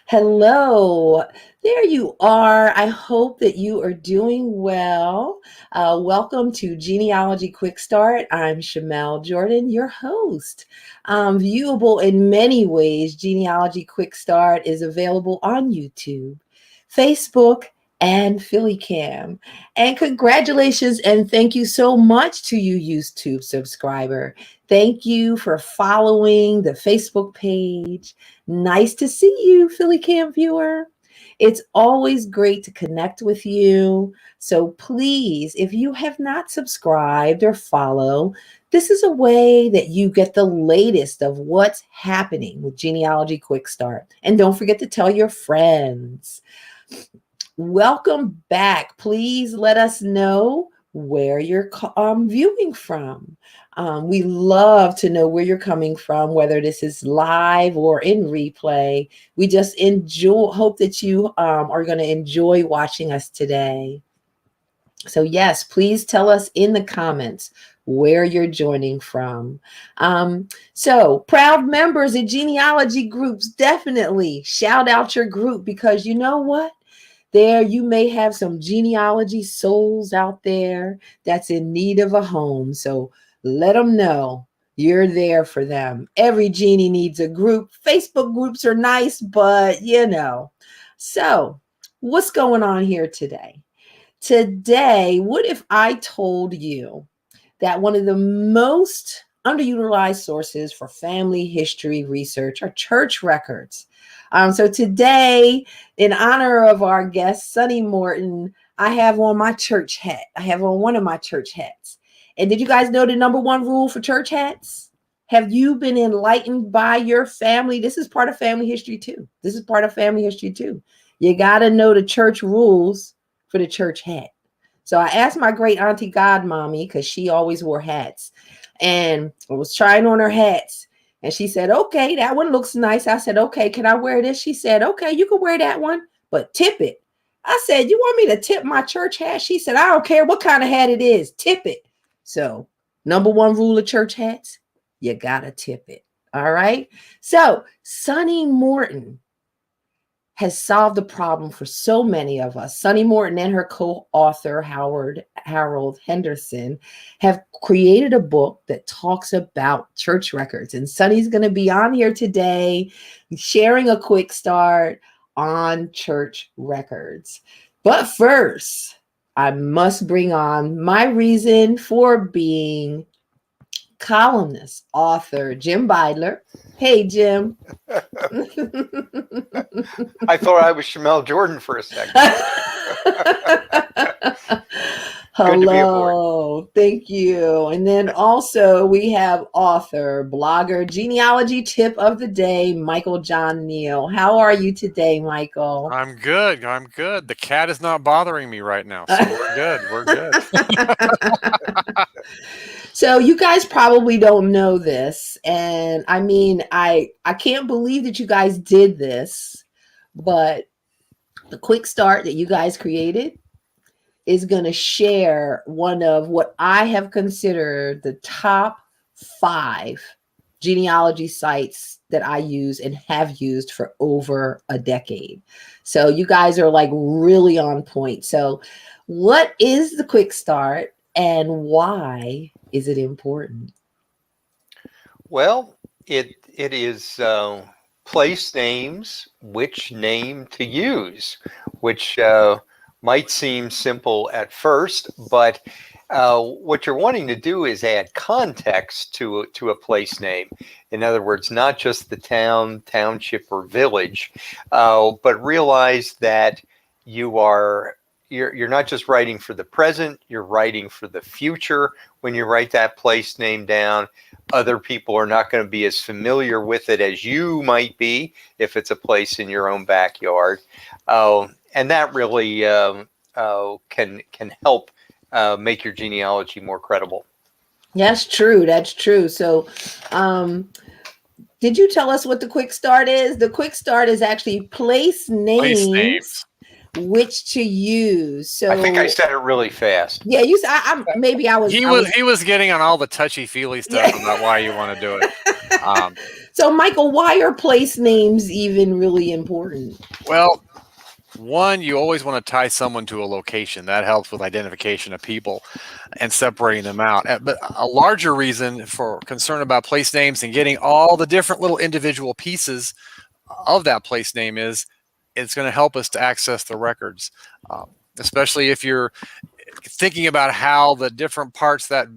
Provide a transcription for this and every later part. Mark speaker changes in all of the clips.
Speaker 1: Hello, there you are. I hope that you are doing well. Welcome to Genealogy Quick Start. I'm Shamele Jordon, your host. Viewable in many ways, Genealogy Quick Start is available on YouTube, Facebook, and Philly Cam. And congratulations and thank you so much to you YouTube subscriber. Thank you for following the Facebook page. Nice to see you, Philly Cam viewer. It's always great to connect with you. So please, if you have not subscribed or follow, this is a way that you get the latest of what's happening with Genealogy Quick Start. And don't forget to tell your friends. Welcome back. Please let us know where you're viewing from. We love to know where you're coming from, whether this is live or in replay. We just hope that you are going to enjoy watching us today. So yes, please tell us in the comments where you're joining from. So proud members of genealogy groups, definitely shout out your group, because you know what? There, you may have some genealogy souls out there that's in need of a home. So let them know you're there for them. Every genie needs a group. Facebook groups are nice, but you know. So, what's going on here today? Today, what if I told you that one of the most underutilized sources for family history research are church records? So today, in honor of our guest, Sonny Morton, I have on my church hat. I have on one of my church hats. And did you guys know the number one rule for church hats? Have you been enlightened by your family? This is part of family history too. This is part of family history too. You got to know the church rules for the church hat. So I asked my great auntie godmommy, because she always wore hats, and I was trying on her hats. And she said, okay, that one looks nice. I said, okay, can I wear this? She said, okay, you can wear that one, but tip it. I said, you want me to tip my church hat? She said, I don't care what kind of hat it is, tip it. So number one rule of church hats, you gotta tip it. All right. So Sonny Morton has solved the problem for so many of us. Sonny Morton and her co-author, Harold Henderson, have created a book that talks about church records. And Sonny's going to be on here today sharing a quick start on church records. But first, I must bring on my reason for being columnist, author, Jim Beidler. Hey, Jim.
Speaker 2: I thought I was Shamele Jordon for a second. Good to be aboard.
Speaker 1: Hello, thank you. And then also we have author, blogger, genealogy tip of the day, Michael John Neill. How are you today, Michael?
Speaker 3: I'm good. I'm good. The cat is not bothering me right now, so we're good. We're good.
Speaker 1: So you guys probably don't know this, and I mean, I can't believe that you guys did this, but the quick start that you guys created is going to share one of what I have considered the top 5 genealogy sites that I use and have used for over a decade. So you guys are like really on point. So what is the quick start and why is it important?
Speaker 2: Well, it is place names, which name to use, which might seem simple at first, but what you're wanting to do is add context to a place name. In other words, not just the town, township, or village, but realize that you're not just writing for the present, you're writing for the future. When you write that place name down, other people are not going to be as familiar with it as you might be if it's a place in your own backyard. And that really can help make your genealogy more credible.
Speaker 1: That's true. That's true. So, did you tell us what the quick start is? The quick start is actually place
Speaker 3: Place
Speaker 1: names
Speaker 3: names.
Speaker 1: which to use. So
Speaker 2: I think I said it really fast.
Speaker 1: yeah, you. I'm maybe I was.
Speaker 3: He was getting on all the touchy feely stuff
Speaker 1: Yeah.
Speaker 3: about why you want to do it.
Speaker 1: So Michael, why are place names even really important?
Speaker 3: Well, one, you always want to tie someone to a location. That helps with identification of people and separating them out. But a larger reason for concern about place names and getting all the different little individual pieces of that place name is it's going to help us to access the records, especially if you're thinking about how the different parts that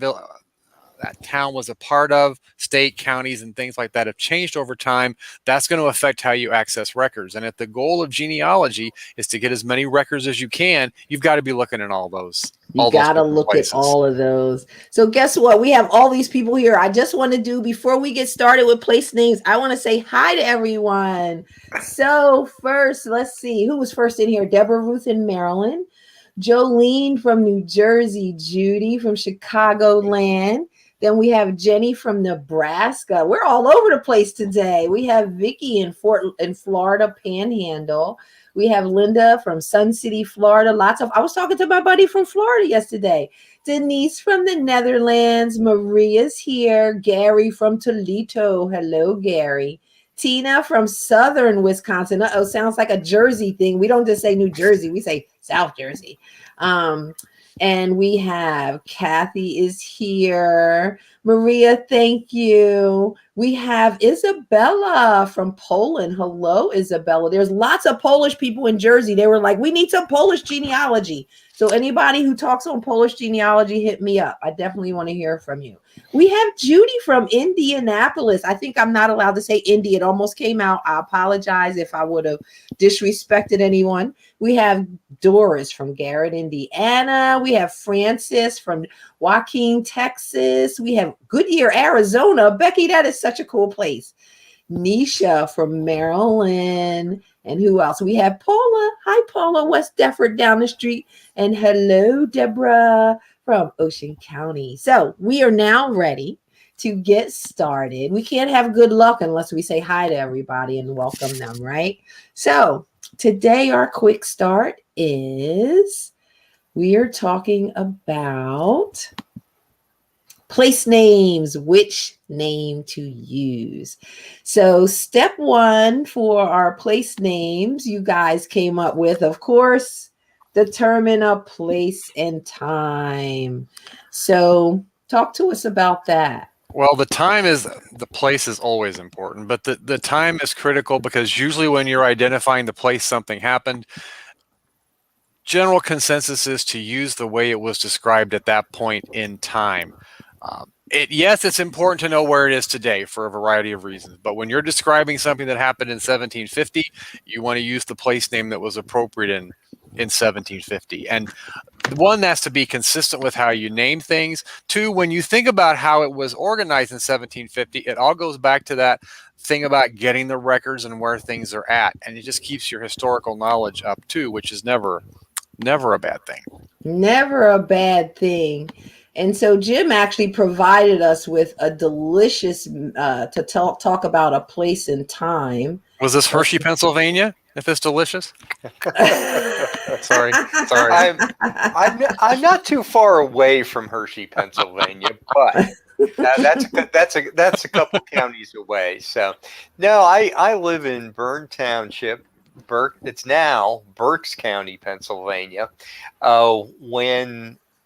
Speaker 3: town was a part of, state, counties, and things like that have changed over time. That's going to affect how you access records. And if the goal of genealogy is to get as many records as you can, you've got to be looking at all those.
Speaker 1: You got to look at all of those. So guess what? We have all these people here. I just want to do, before we get started with place names, I want to say hi to everyone. So first, let's see. Who was first in here? Deborah Ruth in Maryland. Jolene from New Jersey. Judy from Chicagoland. Then we have Jenny from Nebraska. We're all over the place today. We have Vicky in Florida Panhandle. We have Linda from Sun City, Florida. I was talking to my buddy from Florida yesterday. Denise from the Netherlands. Maria's here. Gary from Toledo. Hello, Gary. Tina from Southern Wisconsin. Sounds like a Jersey thing. We don't just say New Jersey. We say South Jersey. And we have Kathy is here. Maria, thank you. We have Isabella from Poland. Hello, Isabella. There's lots of Polish people in Jersey. They were like, we need some Polish genealogy. So anybody who talks on Polish genealogy, hit me up. I definitely want to hear from you. We have Judy from Indianapolis. I think I'm not allowed to say Indy. It almost came out. I apologize if I would have disrespected anyone. We have Doris from Garrett, Indiana. We have Francis from Joaquin, Texas. We have Goodyear, Arizona. Becky, that is such a cool place. Nisha from Maryland. And who else? We have Paula. Hi, Paula, West Defford down the street. And hello, Deborah from Ocean County. So we are now ready to get started. We can't have good luck unless we say hi to everybody and welcome them, right? So today our quick start is we are talking about place names, which name to use. So step one for our place names, you guys came up with, of course, determine a place and time. So talk to us about that.
Speaker 3: Well, the place is always important, but the time is critical because usually when you're identifying the place something happened, general consensus is to use the way it was described at that point in time. Yes, it's important to know where it is today for a variety of reasons, but when you're describing something that happened in 1750, you want to use the place name that was appropriate in 1750. And one, that's to be consistent with how you name things. Two, when you think about how it was organized in 1750, it all goes back to that thing about getting the records and where things are at. And it just keeps your historical knowledge up too, which is never a bad thing.
Speaker 1: Never a bad thing. And so Jim actually provided us with a delicious to talk about a place and time.
Speaker 3: Was this Hershey, Pennsylvania? If it's delicious. Sorry.
Speaker 2: I'm not too far away from Hershey, Pennsylvania, but that's a couple counties away. So no, I live in Bern Township. It's now Berks County, Pennsylvania.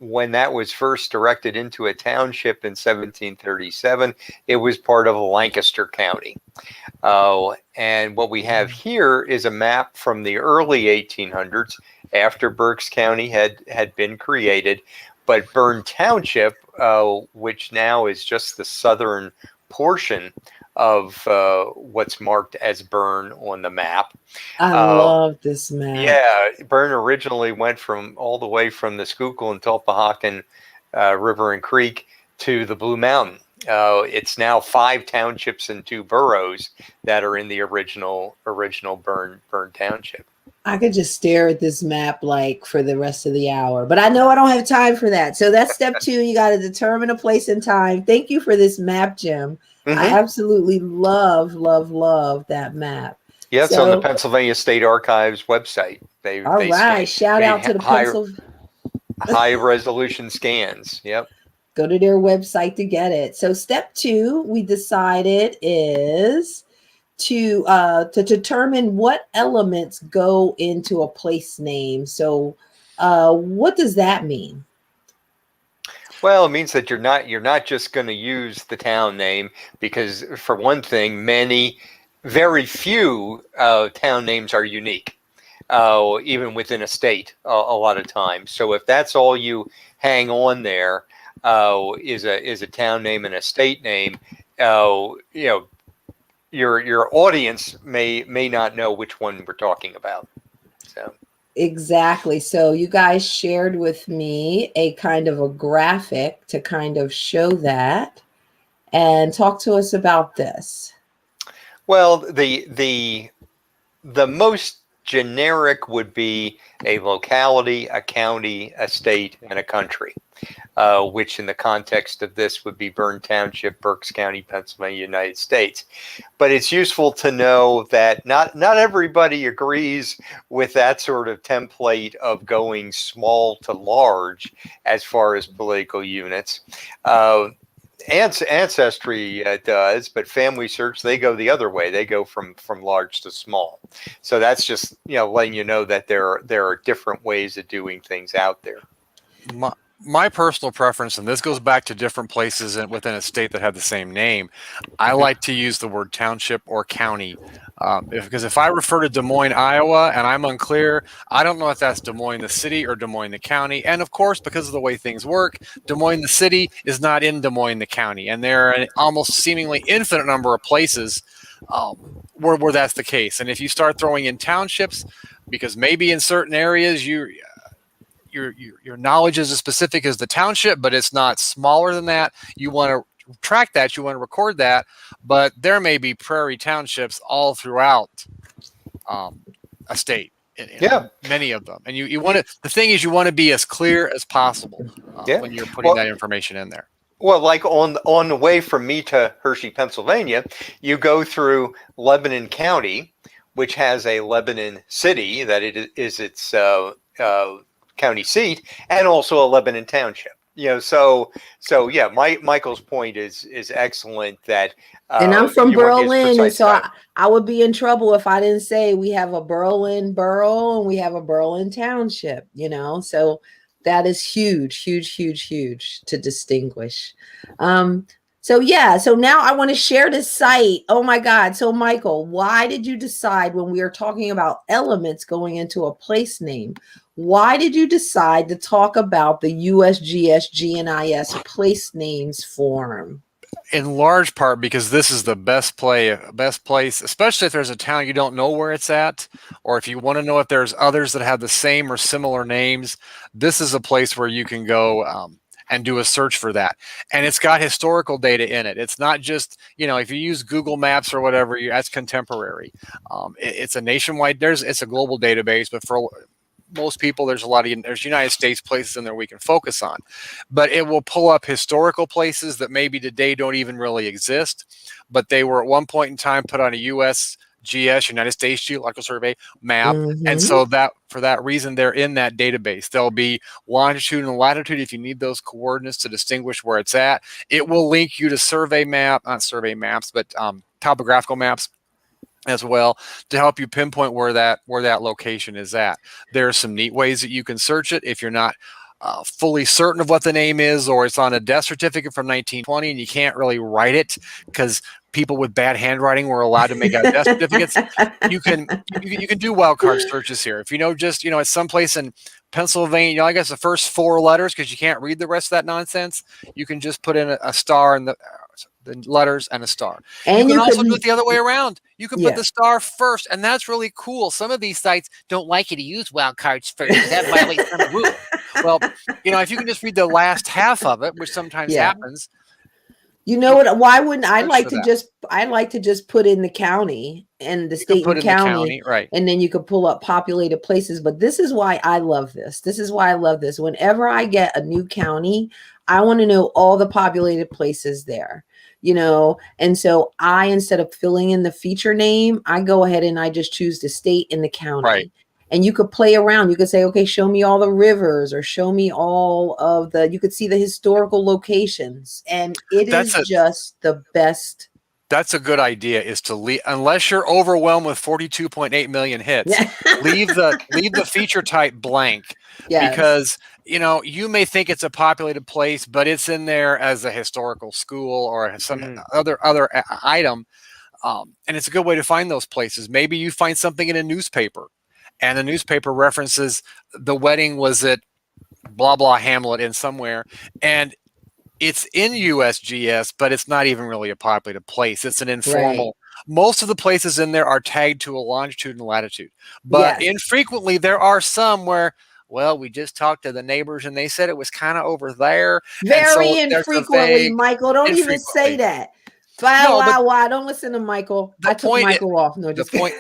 Speaker 2: When that was first directed into a township in 1737, it was part of Lancaster County. And what we have here is a map from the early 1800s, after Berks County had been created. But Bern Township, which now is just the southern portion of what's marked as Bern on the map.
Speaker 1: I love this map.
Speaker 2: Yeah, Bern originally went all the way from the Schuylkill and Tulpehocken River and Creek to the Blue Mountain. It's now 5 townships and 2 boroughs that are in the original Bern Township.
Speaker 1: I could just stare at this map like for the rest of the hour, but I know I don't have time for that. So that's step 2. You got to determine a place and time. Thank you for this map, Jim. Mm-hmm. I absolutely love that map.
Speaker 2: Yeah, it's on the
Speaker 1: So,
Speaker 2: Pennsylvania State Archives website.
Speaker 1: all
Speaker 2: They
Speaker 1: right,
Speaker 2: scan,
Speaker 1: shout
Speaker 2: they
Speaker 1: out to the
Speaker 2: high
Speaker 1: pencil.
Speaker 2: high resolution scans. Yep.
Speaker 1: Go to their website to get it. So step 2, we decided, is to determine what elements go into a place name. So what does that mean?
Speaker 2: Well, it means that you're not just going to use the town name because, for one thing, very few town names are unique, even within a state. A lot of times, so if that's all you hang on there, is a town name and a state name, you know, your audience may not know which one we're talking about. So.
Speaker 1: Exactly. So you guys shared with me a kind of a graphic to kind of show that, and talk to us about this.
Speaker 2: Well, the most generic would be a locality, a county, a state, and a country, which in the context of this would be Bern Township, Berks County, Pennsylvania, United States. But it's useful to know that not everybody agrees with that sort of template of going small to large as far as political units. Ancestry does, but Family Search, they go the other way. They go from large to small. So that's just letting you know that there are different ways of doing things out there.
Speaker 3: My personal preference, and this goes back to different places within a state that have the same name, I like to use the word township or county, because if I refer to Des Moines, Iowa, and I'm unclear, I don't know if that's Des Moines the city or Des Moines the county. And of course, because of the way things work, Des Moines the city is not in Des Moines the county, and there are an almost seemingly infinite number of places where that's the case. And if you start throwing in townships, because maybe in certain areas your knowledge is as specific as the township, but it's not smaller than that. You want to track that, you want to record that, but there may be prairie townships all throughout a state.
Speaker 2: Yeah,
Speaker 3: many of them, and you want to. The thing is, you want to be as clear as possible when you're putting that information in there.
Speaker 2: Well, like on the way from me to Hershey, Pennsylvania, you go through Lebanon County, which has a Lebanon city that it is its county seat, and also a Lebanon Township. So yeah, Michael's point is excellent. That
Speaker 1: And I'm from Berlin, and so
Speaker 2: right.
Speaker 1: I would be in trouble if I didn't say we have a Berlin borough and we have a Berlin township. So that is huge, huge, huge, huge to distinguish. So now I want to share this site. Oh my God. So Michael, why did you decide, when we are talking about elements going into a place name, why did you decide to talk about the USGS GNIS place names form?
Speaker 3: In large part because this is the best place, especially if there's a town you don't know where it's at, or if you want to know if there's others that have the same or similar names. This is a place where you can go and do a search for that, and it's got historical data in it. It's not just if you use Google Maps or whatever, that's contemporary. It's a nationwide. It's a global database, but for most people, there's United States places in there we can focus on, but it will pull up historical places that maybe today don't even really exist, but they were at one point in time put on a USGS, United States Geological Survey map.
Speaker 1: Mm-hmm.
Speaker 3: And so that for that reason, they're in that database. There'll be longitude and latitude if you need those coordinates to distinguish where it's at. It will link you to not survey maps, but topographical maps as well, to help you pinpoint where that location is at. There are some neat ways that you can search it if you're not fully certain of what the name is, or it's on a death certificate from 1920 and you can't really write it because people with bad handwriting were allowed to make out death certificates. You can do wildcard searches here. If it's someplace in Pennsylvania, I guess the first 4 letters, because you can't read the rest of that nonsense, you can just put in a star in the letters and a star. And you can also do it the other way around. You can put the star first, and that's really cool. Some of these sites don't like you to use wildcards first. That violates some rule. Well, if you can just read the last half of it, which sometimes happens.
Speaker 1: You know what? Why wouldn't I like to just put in the county and the state and county,
Speaker 3: right?
Speaker 1: And then you could pull up populated places. But this is why I love this. This is why I love this. Whenever I get a new county, I want to know all the populated places there. And so instead of filling in the feature name, I go ahead and I just choose the state and the
Speaker 3: Right.
Speaker 1: county. And you could play around. You could say, okay, show me all the rivers, or show me all of you could see the historical locations. And it
Speaker 3: That's
Speaker 1: is just the best.
Speaker 3: That's a good idea, is to leave, unless you're overwhelmed with 42.8 million hits,
Speaker 1: Yeah.
Speaker 3: leave the feature type blank,
Speaker 1: Yes.
Speaker 3: because you may think it's a populated place, but it's in there as a historical school or some other item. And it's a good way to find those places. Maybe you find something in a newspaper, and the newspaper references the wedding was at blah blah hamlet in somewhere, and it's in USGS, but it's not even really a populated place. It's an
Speaker 1: Right.
Speaker 3: informal. Most of the places in there are tagged to a longitude and latitude, but
Speaker 1: Yes.
Speaker 3: infrequently there are some where, well, we just talked to the neighbors and they said it was kind of over there, and so
Speaker 1: Very
Speaker 3: there's a
Speaker 1: infrequently,
Speaker 3: vague.
Speaker 1: Michael. Don't even say
Speaker 3: Infrequently.
Speaker 1: that. Why,
Speaker 3: No, but
Speaker 1: why, why? Don't listen to Michael.
Speaker 3: the
Speaker 1: I took
Speaker 3: point
Speaker 1: Michael off. No,
Speaker 3: the
Speaker 1: just kidding.
Speaker 3: point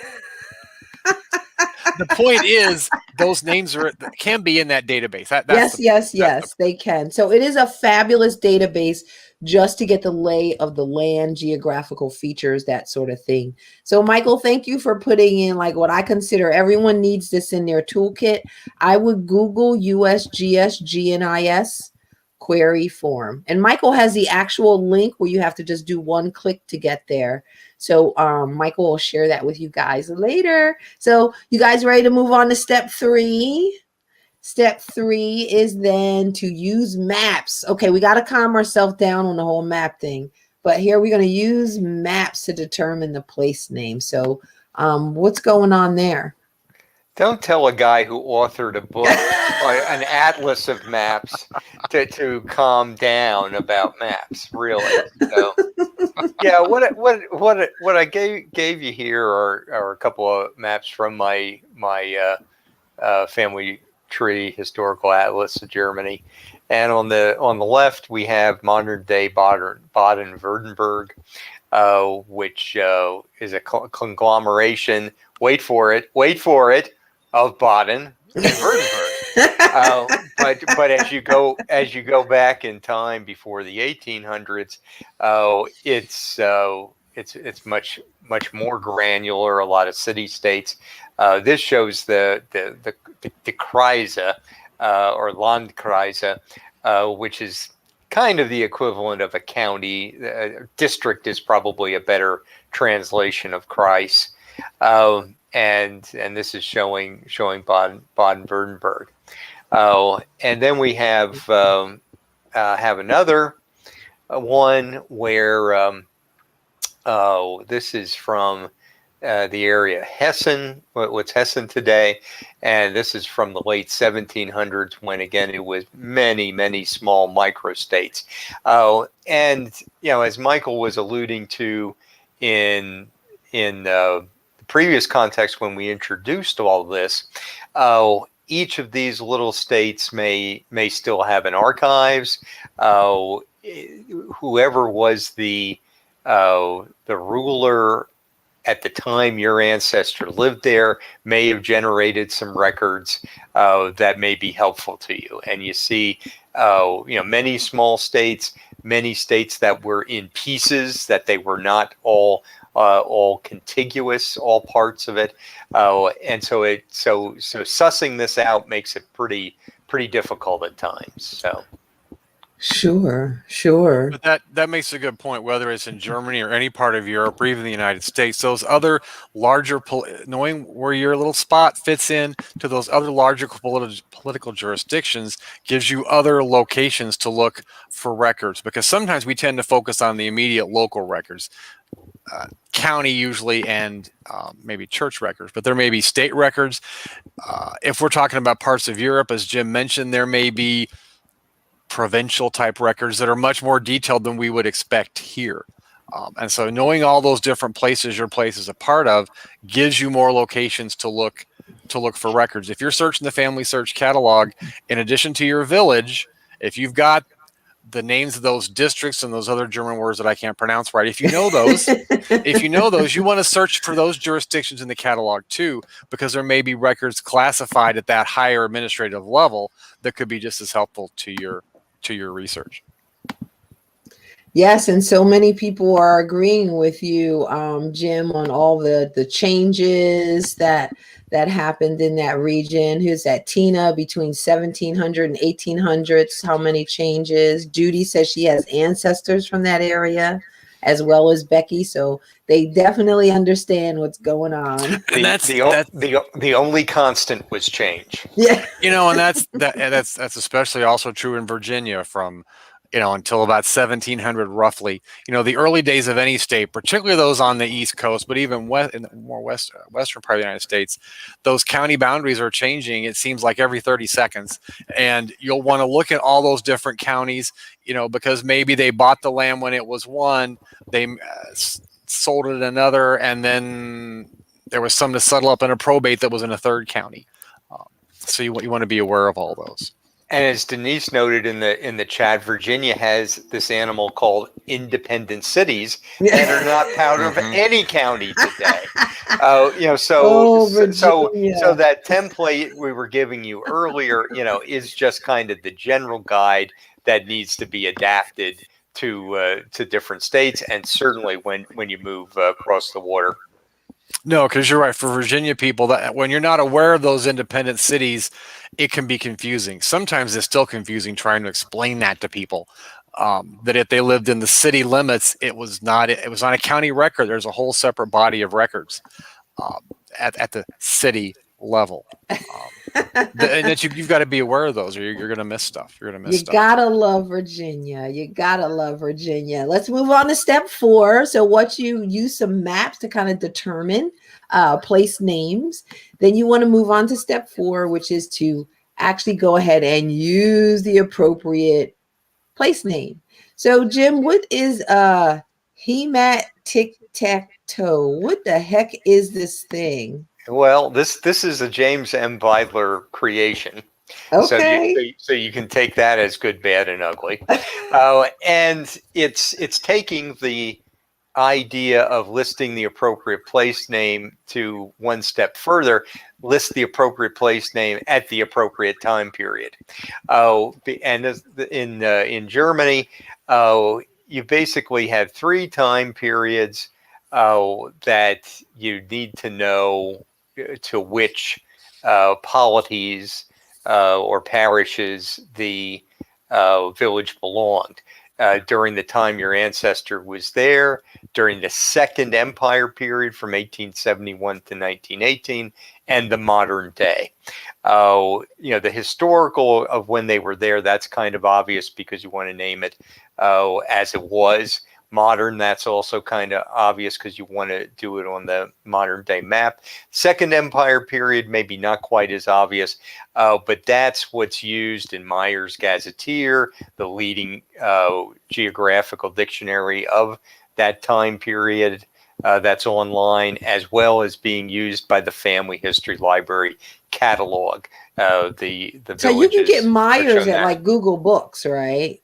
Speaker 3: the point is those names can be in that database.
Speaker 1: Yes, yes, yes, they can. So it is a fabulous database just to get the lay of the land, geographical features, that sort of thing. So, Michael, thank you for putting in like what I consider everyone needs this in their toolkit. I would Google USGS GNIS query form. And Michael has the actual link where you have to just do one click to get there. So Michael will share that with you guys later. So you guys ready to move on to step 3? Step 3 is then to use maps. Okay, we got to calm ourselves down on the whole map thing. But here we're going to use maps to determine the place name. So what's going on there?
Speaker 2: Don't tell a guy who authored a book or an atlas of maps to calm down about maps. Really. So, yeah. What I gave you here are a couple of maps from my family tree historical atlas of Germany, and on the left we have modern day Baden-Württemberg, which is a conglomeration. Wait for it, of Baden and Württemberg. But as you go back in time before the 1800s, it's much more granular. A lot of city states. This shows the Kreise or Landkreise, which is kind of the equivalent of a county. District is probably a better translation of Kreis. And this is showing Baden-Württemberg. And then we have another one where this is from the area Hessen. What's Hessen today? And this is from the late 1700s, when again it was many small microstates. And as Michael was alluding to in the previous context when we introduced all this, each of these little states may still have an archives. Whoever was the ruler at the time your ancestor lived there may have generated some records that may be helpful to you. And you see, many small states, many states that were in pieces, that they were not all contiguous, all parts of it, and so sussing this out makes it pretty difficult at times. So.
Speaker 1: Sure.
Speaker 3: But that makes a good point. Whether it's in Germany or any part of Europe or even the United States, those other larger, knowing where your little spot fits in to those other larger political jurisdictions gives you other locations to look for records. Because sometimes we tend to focus on the immediate local records, county usually, and maybe church records. But there may be state records. If we're talking about parts of Europe, as Jim mentioned, there may be provincial type records that are much more detailed than we would expect here. And so knowing all those different places your place is a part of gives you more locations to look for records. If you're searching the family search catalog, in addition to your village, if you've got the names of those districts and those other German words that I can't pronounce right, if you know those, you want to search for those jurisdictions in the catalog too, because there may be records classified at that higher administrative level that could be just as helpful to your research.
Speaker 1: Yes, and so many people are agreeing with you, Jim, on all the changes that happened in that region. Who's that? Tina, between 1700 and 1800s, how many changes? Judy says she has ancestors from that area, as well as Becky, so they definitely understand what's going on.
Speaker 3: And
Speaker 2: The only constant was change.
Speaker 1: Yeah.
Speaker 3: and that's especially also true in Virginia from until about 1700 roughly. The early days of any state, particularly those on the East Coast, but even in the more western part of the United States, those county boundaries are changing. It seems like every 30 seconds, and you'll want to look at all those different counties, because maybe they bought the land when it was one, they sold it another, and then there was some to settle up in a probate that was in a third county. So you want to be aware of all those.
Speaker 2: And as Denise noted in the chat, Virginia has this animal called independent cities that are not part of any county today. So that template we were giving you earlier, is just kind of the general guide that needs to be adapted to different states, and certainly when you move across the water.
Speaker 3: No, because you're right. For Virginia people, that when you're not aware of those independent cities, it can be confusing. Sometimes it's still confusing trying to explain that to people. That if they lived in the city limits, it was not a county record. There's a whole separate body of records at the city level. That you've got to be aware of those, or you're going to miss stuff.
Speaker 1: You gotta love Virginia. You gotta love Virginia. Let's move on to step 4. So what you use some maps to kind of determine place names. Then you want to move on to step 4, which is to actually go ahead and use the appropriate place name. So Jim, what is Hemat Tic Tac Toe? What the heck is this thing?
Speaker 2: Well, this is a James M. Beidler creation.
Speaker 1: Okay.
Speaker 2: So you can take that as good, bad, and ugly. And it's taking the idea of listing the appropriate place name to one step further, list the appropriate place name at the appropriate time period. And in Germany, you basically have 3 time periods that you need to know to which polities or parishes the village belonged. During the time your ancestor was there, during the Second Empire period from 1871 to 1918, and the modern day. The historical of when they were there, that's kind of obvious because you want to name it as it was. Modern, that's also kind of obvious because you want to do it on the modern day map. Second Empire period, maybe not quite as obvious, but that's what's used in Meyer's Gazetteer, the leading geographical dictionary of that time period. That's online, as well as being used by the Family History Library catalog. The
Speaker 1: So you can get
Speaker 2: villages
Speaker 1: Myers at like Google Books, right?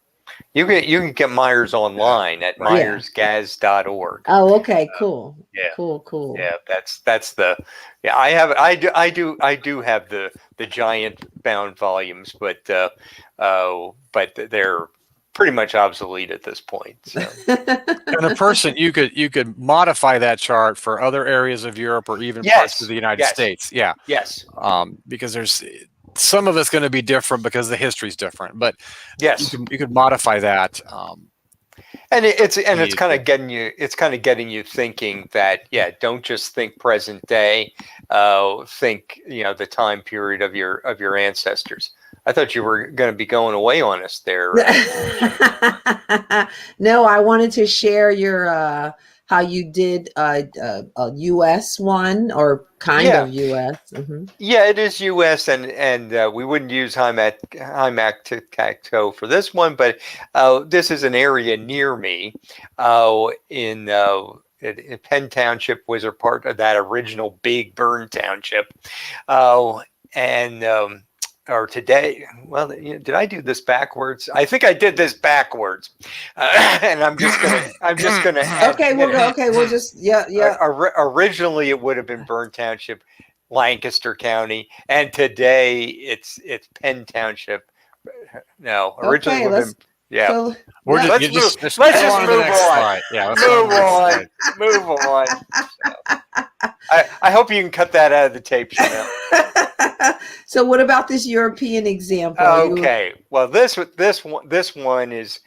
Speaker 2: You can get Myers online at myersgaz.org.
Speaker 1: Oh, okay, cool.
Speaker 2: Yeah.
Speaker 1: Cool.
Speaker 2: Yeah, that's the I do have the giant bound volumes, but they're pretty much obsolete at this point. So.
Speaker 3: And a person, you could modify that chart for other areas of Europe or even parts of the United States. Yeah.
Speaker 2: Yes.
Speaker 3: Because there's some of it's going to be different because the history's different, but
Speaker 2: yes,
Speaker 3: you could modify that.
Speaker 2: And it's kind of getting you thinking that don't just think present day, think the time period of your ancestors. I thought you were going to be going away on us there.
Speaker 1: No, I wanted to share your how you did a U.S. one, or kind of U.S. Mm-hmm.
Speaker 2: Yeah, it is U.S. and we wouldn't use Hymac Tic-Tac-Toe for this one, but this is an area near me in Penn Township was a part of that original Big Burn Township, or today. Well, did I do this backwards? I think I did this backwards, and I'm just gonna.
Speaker 1: Okay, we'll go. Okay, we'll just
Speaker 2: Originally, it would have been Burn Township, Lancaster County, and today it's Penn Township. No, originally Yeah.
Speaker 1: So
Speaker 3: We're
Speaker 1: yeah.
Speaker 3: just,
Speaker 2: Let's
Speaker 3: you
Speaker 2: move.
Speaker 3: just
Speaker 2: Let's
Speaker 3: go
Speaker 2: just
Speaker 3: on to the
Speaker 2: move
Speaker 3: next
Speaker 2: on.
Speaker 3: slide. Yeah, let's go on
Speaker 2: Move
Speaker 3: to the next
Speaker 2: on.
Speaker 3: slide.
Speaker 2: Move on. I hope you can cut that out of the tape, Chanel.
Speaker 1: So what about this European example?
Speaker 2: Okay. Well, this one is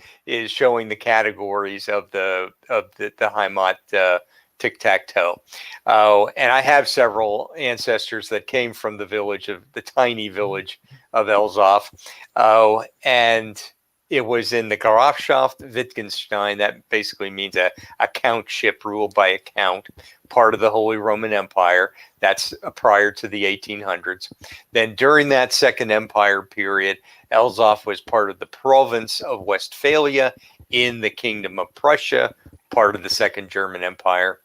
Speaker 2: showing the categories of the Heimat tic tac toe. Oh, and I have several ancestors that came from the tiny village of Elzhoff. Oh, and it was in the Grafschaft Wittgenstein. That basically means a countship ruled by a count, part of the Holy Roman Empire. That's prior to the 1800s. Then during that Second Empire period, Elzhoff was part of the province of Westphalia in the Kingdom of Prussia, part of the Second German Empire.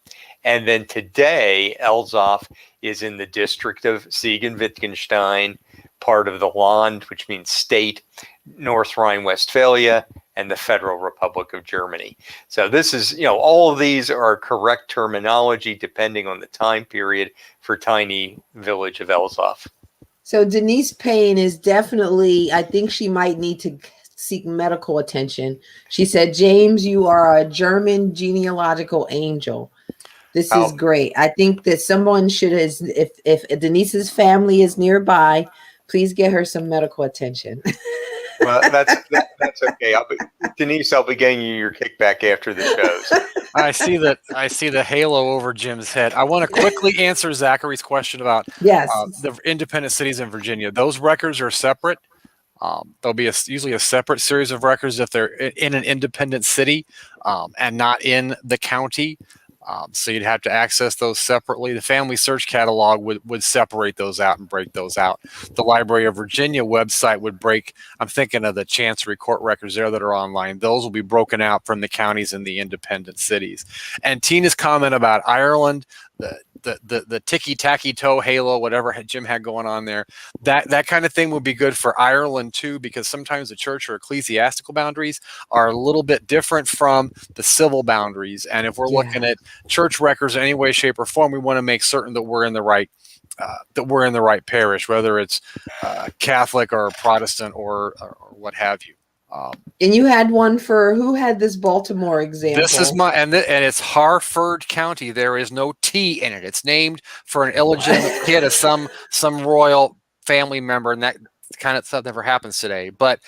Speaker 2: And then today, Elzhoff is in the district of Siegen-Wittgenstein, part of the Land, which means state, North Rhine-Westphalia, and the Federal Republic of Germany. So this is, all of these are correct terminology depending on the time period for tiny village of Elzhoff.
Speaker 1: So Denise Payne is definitely, I think she might need to seek medical attention. She said, James, you are a German genealogical angel. This is great. I think that someone should, if Denise's family is nearby, please get her some medical attention.
Speaker 2: Well, that's okay. Denise, I'll be getting you your kickback after the shows.
Speaker 3: I see the halo over Jim's head. I want to quickly answer Zachary's question about
Speaker 1: Yes.
Speaker 3: the independent cities in Virginia. Those records are separate. There'll be usually a separate series of records if they're in an independent city and not in the county. So you'd have to access those separately. The Family Search Catalog would separate those out and break those out. The Library of Virginia website would break, I'm thinking of the Chancery Court records there that are online. Those will be broken out from the counties and the independent cities. And Tina's comment about Ireland, the ticky-tacky-toe halo, whatever Jim had going on there, that kind of thing would be good for Ireland too, because sometimes the church or ecclesiastical boundaries are a little bit different from the civil boundaries. And if we're looking at church records in any way, shape, or form, we want to make certain that we're in the right parish, whether it's Catholic or Protestant or what have you.
Speaker 1: And you had one for who had this Baltimore example?
Speaker 3: This is and it's Harford County. There is no T in it. It's named for an illegitimate kid of some royal family member, and that kind of stuff never happens today. But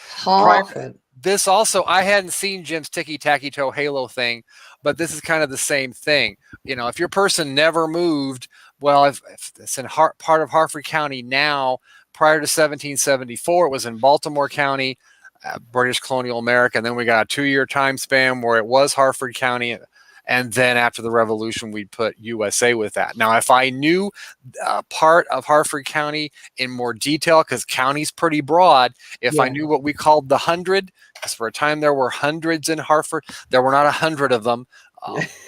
Speaker 3: this also, I hadn't seen Jim's ticky-tacky-toe halo thing, but this is kind of the same thing. If your person never moved, well, if it's in part of Harford County now, prior to 1774, it was in Baltimore County, British colonial America, and then we got a 2-year time span where it was Harford County, and then after the Revolution we'd put USA with that. Now if I knew part of Harford County in more detail, because county's pretty broad, if I knew what we called the 100, because for a time there were hundreds in Harford, there were not 100 of them.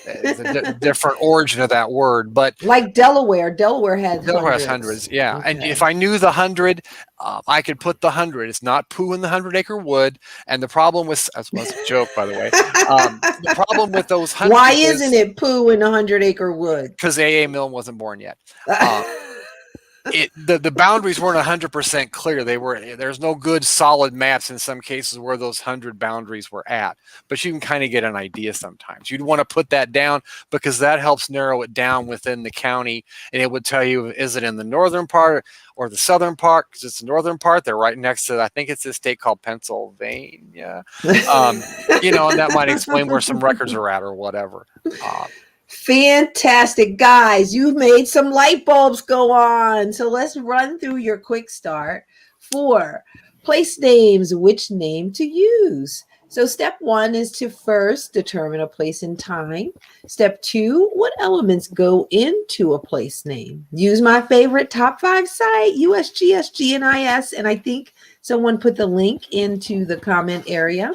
Speaker 3: It's a different origin of that word, but
Speaker 1: like Delaware has
Speaker 3: hundreds. Yeah. Okay. And if I knew the 100, I could put the 100. It's not poo in the 100-acre wood. And the problem with, that was a joke, by the way. The problem with those 100.
Speaker 1: Why isn't it poo in 100-acre wood?
Speaker 3: Because A.A. Milne wasn't born yet. The boundaries weren't 100% clear. There's no good solid maps in some cases where those 100 boundaries were at, but you can kind of get an idea sometimes. You'd want to put that down because that helps narrow it down within the county, and it would tell you, is it in the northern part or the southern part? Because it's the northern part, they're right next to, I think it's a state called Pennsylvania. And that might explain where some records are at or whatever.
Speaker 1: Fantastic, guys. You've made some light bulbs go on. So let's run through your quick start for place names, which name to use. So step 1 is to first determine a place and time. Step 2, what elements go into a place name? Use my favorite top 5 site, USGS GNIS, and I think someone put the link into the comment area.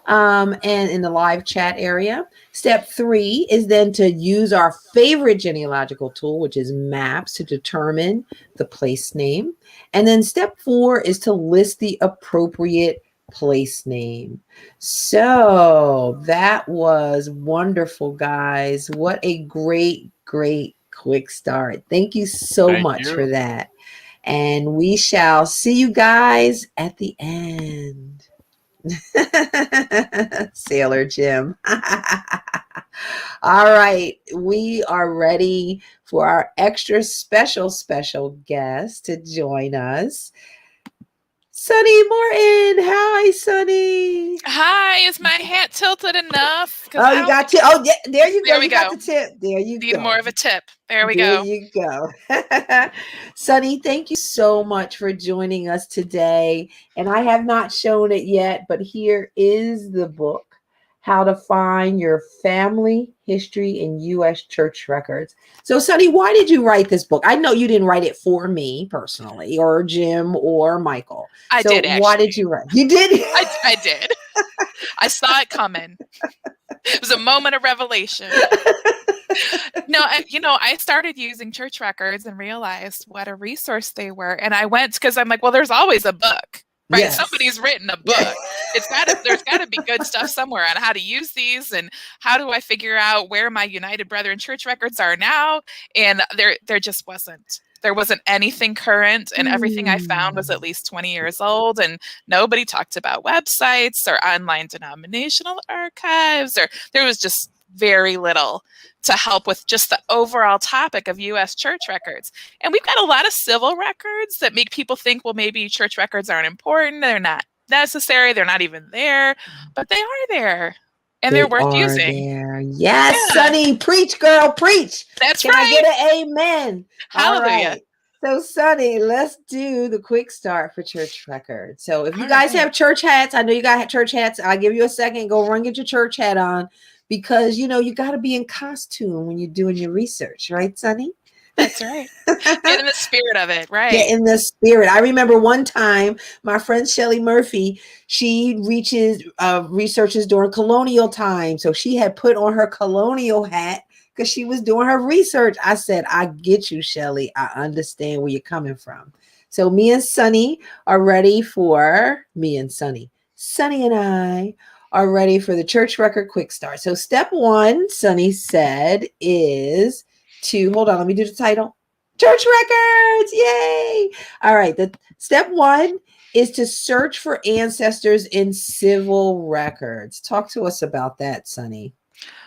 Speaker 1: And in the live chat area. Step 3 is then to use our favorite genealogical tool, which is maps, to determine the place name. And then step 4 is to list the appropriate place name. So that was wonderful, guys. What a great quick start. Thank you so much for that. And we shall see you guys at the end. Sailor Jim. All right, we are ready for our extra special guest to join us. Sunny Morton. Hi, Sunny.
Speaker 4: Hi, is my hat tilted enough? Because
Speaker 1: Oh,
Speaker 4: I
Speaker 1: you
Speaker 4: don't
Speaker 1: got
Speaker 4: think
Speaker 1: tip. Oh, there you go.
Speaker 4: there we
Speaker 1: You got
Speaker 4: go.
Speaker 1: the tip. There you
Speaker 4: Need more
Speaker 1: go.
Speaker 4: of a tip. There we
Speaker 1: There
Speaker 4: go.
Speaker 1: you go. Sunny, thank you so much for joining us today. And I have not shown it yet, but here is the book, How to Find Your Family History in U.S. Church Records. So, Sunny, why did you write this book? I know you didn't write it for me personally, or Jim or Michael.
Speaker 4: I
Speaker 1: So,
Speaker 4: did
Speaker 1: why did
Speaker 4: actually.
Speaker 1: you write? You did?
Speaker 4: I did. I saw it coming. It was a moment of revelation. No, I started using church records and realized what a resource they were. And I went because I'm like, well, there's always a book, right?
Speaker 1: Yes.
Speaker 4: Somebody's written a book. There's got to be good stuff somewhere on how to use these and how do I figure out where my United Brethren church records are now. And there just wasn't. There wasn't anything current, and everything I found was at least 20 years old, and nobody talked about websites or online denominational archives, or there was just very little to help with just the overall topic of U.S. church records. And we've got a lot of civil records that make people think, well, maybe church records aren't important. They're not necessary. They're not even there, but they are there. And they're
Speaker 1: They
Speaker 4: worth
Speaker 1: are
Speaker 4: using.
Speaker 1: there. Yes,
Speaker 4: Yeah.
Speaker 1: Sunny. Preach, girl, preach.
Speaker 4: That's
Speaker 1: Can
Speaker 4: right.
Speaker 1: I get an amen?
Speaker 4: Hallelujah.
Speaker 1: All right. So, Sunny, let's do the quick start for church records. So, if you
Speaker 4: All
Speaker 1: guys
Speaker 4: right.
Speaker 1: have church hats, I know you got church hats. I'll give you a second. Go run, get your church hat on because, you got to be in costume when you're doing your research, right, Sunny?
Speaker 4: That's right. Get in the spirit of it, right?
Speaker 1: Get in the spirit. I remember one time my friend Shelly Murphy, she researches during colonial time. So she had put on her colonial hat because she was doing her research. I said, I get you, Shelly. I understand where you're coming from. So me and Sunny are ready for Sunny and I are ready for the church record quick start. So step one, Sunny said, is to hold on. Let me do the title. Church records. Yay. All right. The step one is to search for ancestors in civil records. Talk to us about that, Sunny.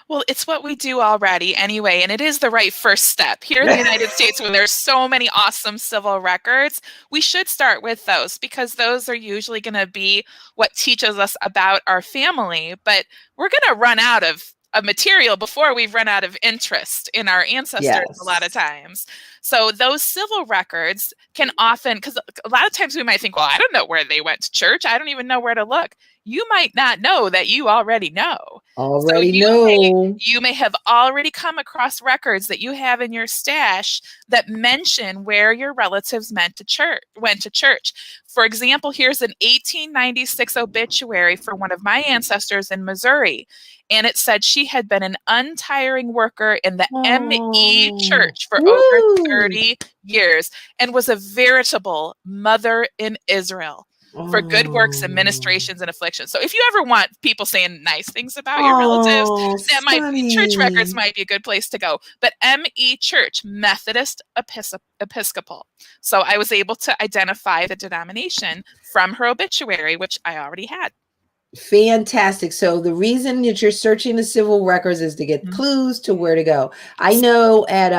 Speaker 4: Well, it's what we do already anyway, and it is the right first step. Here in the United States, when there's so many awesome civil records, we should start with those because those are usually going to be what teaches us about our family. But we're going to run out of material before we've run out of interest in our ancestors a lot of times. So those civil records can often, because a lot of times we might think, well, I don't know where they went to church. I don't even know where to look. You might not know that you already know. You may have already come across records that you have in your stash that mention where your relatives went to church. For example, here's an 1896 obituary for one of my ancestors in Missouri. And it said she had been an untiring worker in the M.E. Church for over 30 years and was a veritable mother in Israel for good works, administrations, and afflictions. So if you ever want people saying nice things about your relatives, that might be church records might be a good place to go. But M.E. Church, Methodist Episcopal. So I was able to identify the denomination from her obituary, which I already had.
Speaker 1: Fantastic. So the reason that you're searching the civil records is to get clues to where to go. I know at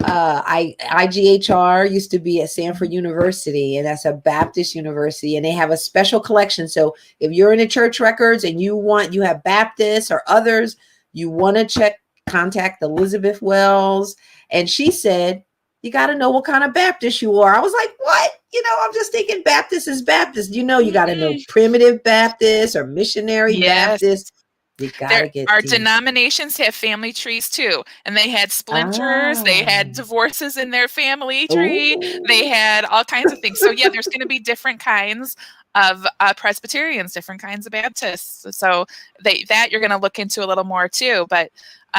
Speaker 1: IGHR used to be at Sanford University, and that's a Baptist university, and they have a special collection. So if you're in the church records and you have Baptists or others, you want to contact Elizabeth Wells. And she said, you got to know what kind of Baptist you are. I was like, what? I'm just thinking Baptist is Baptist. You got to know primitive Baptist or missionary Baptist. You got to get
Speaker 4: our denominations have family trees too. And they had splinters. They had divorces in their family tree. Ooh. They had all kinds of things. So yeah, there's going to be different kinds of Presbyterians, different kinds of Baptists. So that you're going to look into a little more too. But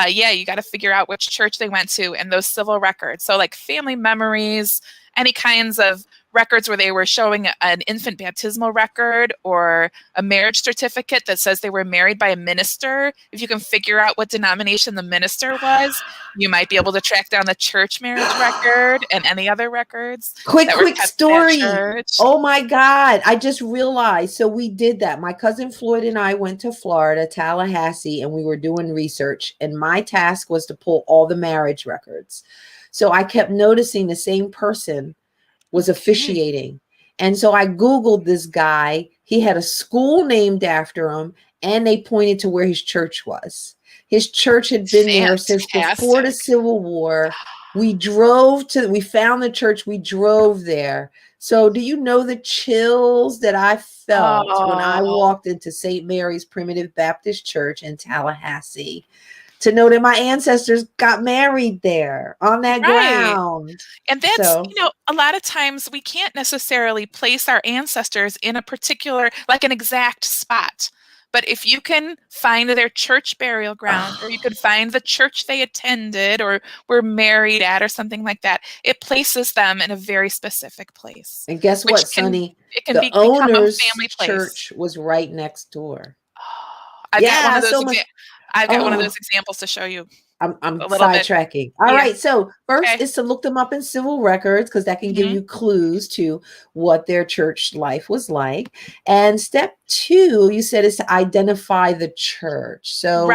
Speaker 4: yeah, you got to figure out which church they went to and those civil records. So like family memories, any kinds of records where they were showing an infant baptismal record or a marriage certificate that says they were married by a minister. If you can figure out what denomination the minister was, you might be able to track down the church marriage record and any other records that were
Speaker 1: Quick
Speaker 4: kept at that
Speaker 1: story.
Speaker 4: church.
Speaker 1: Oh my God. I just realized. So we did that. My cousin Floyd and I went to Florida, Tallahassee, and we were doing research. And my task was to pull all the marriage records. So I kept noticing the same person was officiating. And so I Googled this guy. He had a school named after him, and they pointed to where his church was. His church had been there since before the Civil War. We found the church, we drove there. So do you know the chills that I felt when I walked into St. Mary's Primitive Baptist Church in Tallahassee? To know that my ancestors got married there on that ground.
Speaker 4: And that's, a lot of times we can't necessarily place our ancestors in a particular, like an exact spot. But if you can find their church burial ground, or you could find the church they attended or were married at or something like that, it places them in a very specific place.
Speaker 1: And guess what, Sonny?
Speaker 4: It can
Speaker 1: the
Speaker 4: become a
Speaker 1: owner's
Speaker 4: family place.
Speaker 1: Church was right next door.
Speaker 4: I've got one of those examples to show you.
Speaker 1: I'm sidetracking. All right. So first is to look them up in civil records, because that can give you clues to what their church life was like. And step 2, you said, is to identify the church. So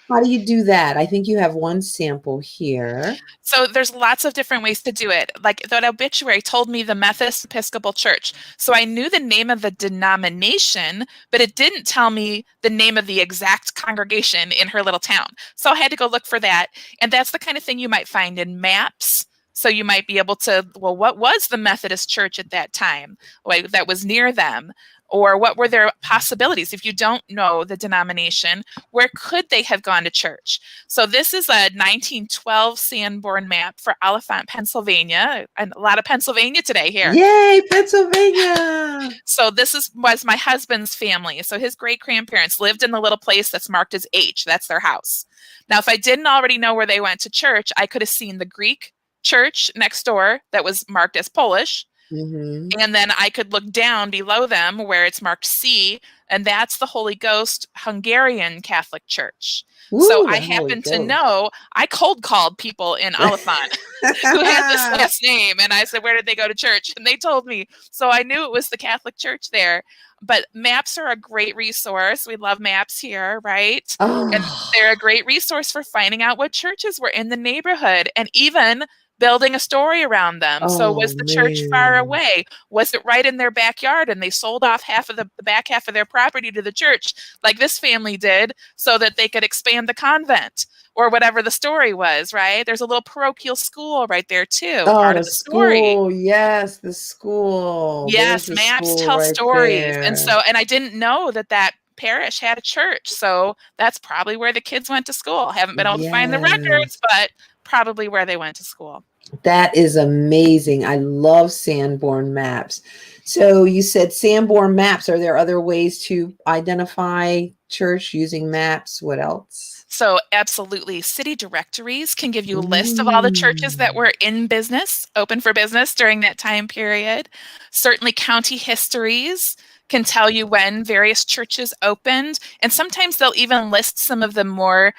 Speaker 1: how do you do that? I think you have one sample here.
Speaker 4: So there's lots of different ways to do it. Like that obituary told me the Methodist Episcopal Church. So I knew the name of the denomination, but it didn't tell me the name of the exact congregation in her little town. So I had to go look for that. And that's the kind of thing you might find in maps. So you might be able to, well, what was the Methodist Church at that time, like that was near them? Or what were their possibilities? If you don't know the denomination, where could they have gone to church? So this is a 1912 Sanborn map for Oliphant, Pennsylvania, and a lot of Pennsylvania today here.
Speaker 1: Yay, Pennsylvania!
Speaker 4: So this was my husband's family. So his great-grandparents lived in the little place that's marked as H. That's their house. Now, if I didn't already know where they went to church, I could have seen the Greek church next door that was marked as Polish.
Speaker 1: Mm-hmm.
Speaker 4: And then I could look down below them where it's marked C, and that's the Holy Ghost Hungarian Catholic Church.
Speaker 1: Ooh,
Speaker 4: so I happen to know, I cold called people in Oliphant who had this last name, and I said, where did they go to church? And they told me. So I knew it was the Catholic Church there. But maps are a great resource. We love maps here, right? And they're a great resource for finding out what churches were in the neighborhood, and even building a story around them. So was the church far away? Was it right in their backyard and they sold off half of the back half of their property to the church, like this family did, so that they could expand the convent, or whatever the story was, right? There's a little parochial school right there too. Part of the story.
Speaker 1: Yes, the school.
Speaker 4: Yes, maps tell stories. And I didn't know that parish had a church. So that's probably where the kids went to school. Haven't been able to find the records, but probably where they went to school.
Speaker 1: That is amazing. I love Sanborn maps. So you said Sanborn maps. Are there other ways to identify church using maps? What else?
Speaker 4: So absolutely. City directories can give you a list of all the churches that were in business, open for business during that time period. Certainly county histories can tell you when various churches opened. And sometimes they'll even list some of the more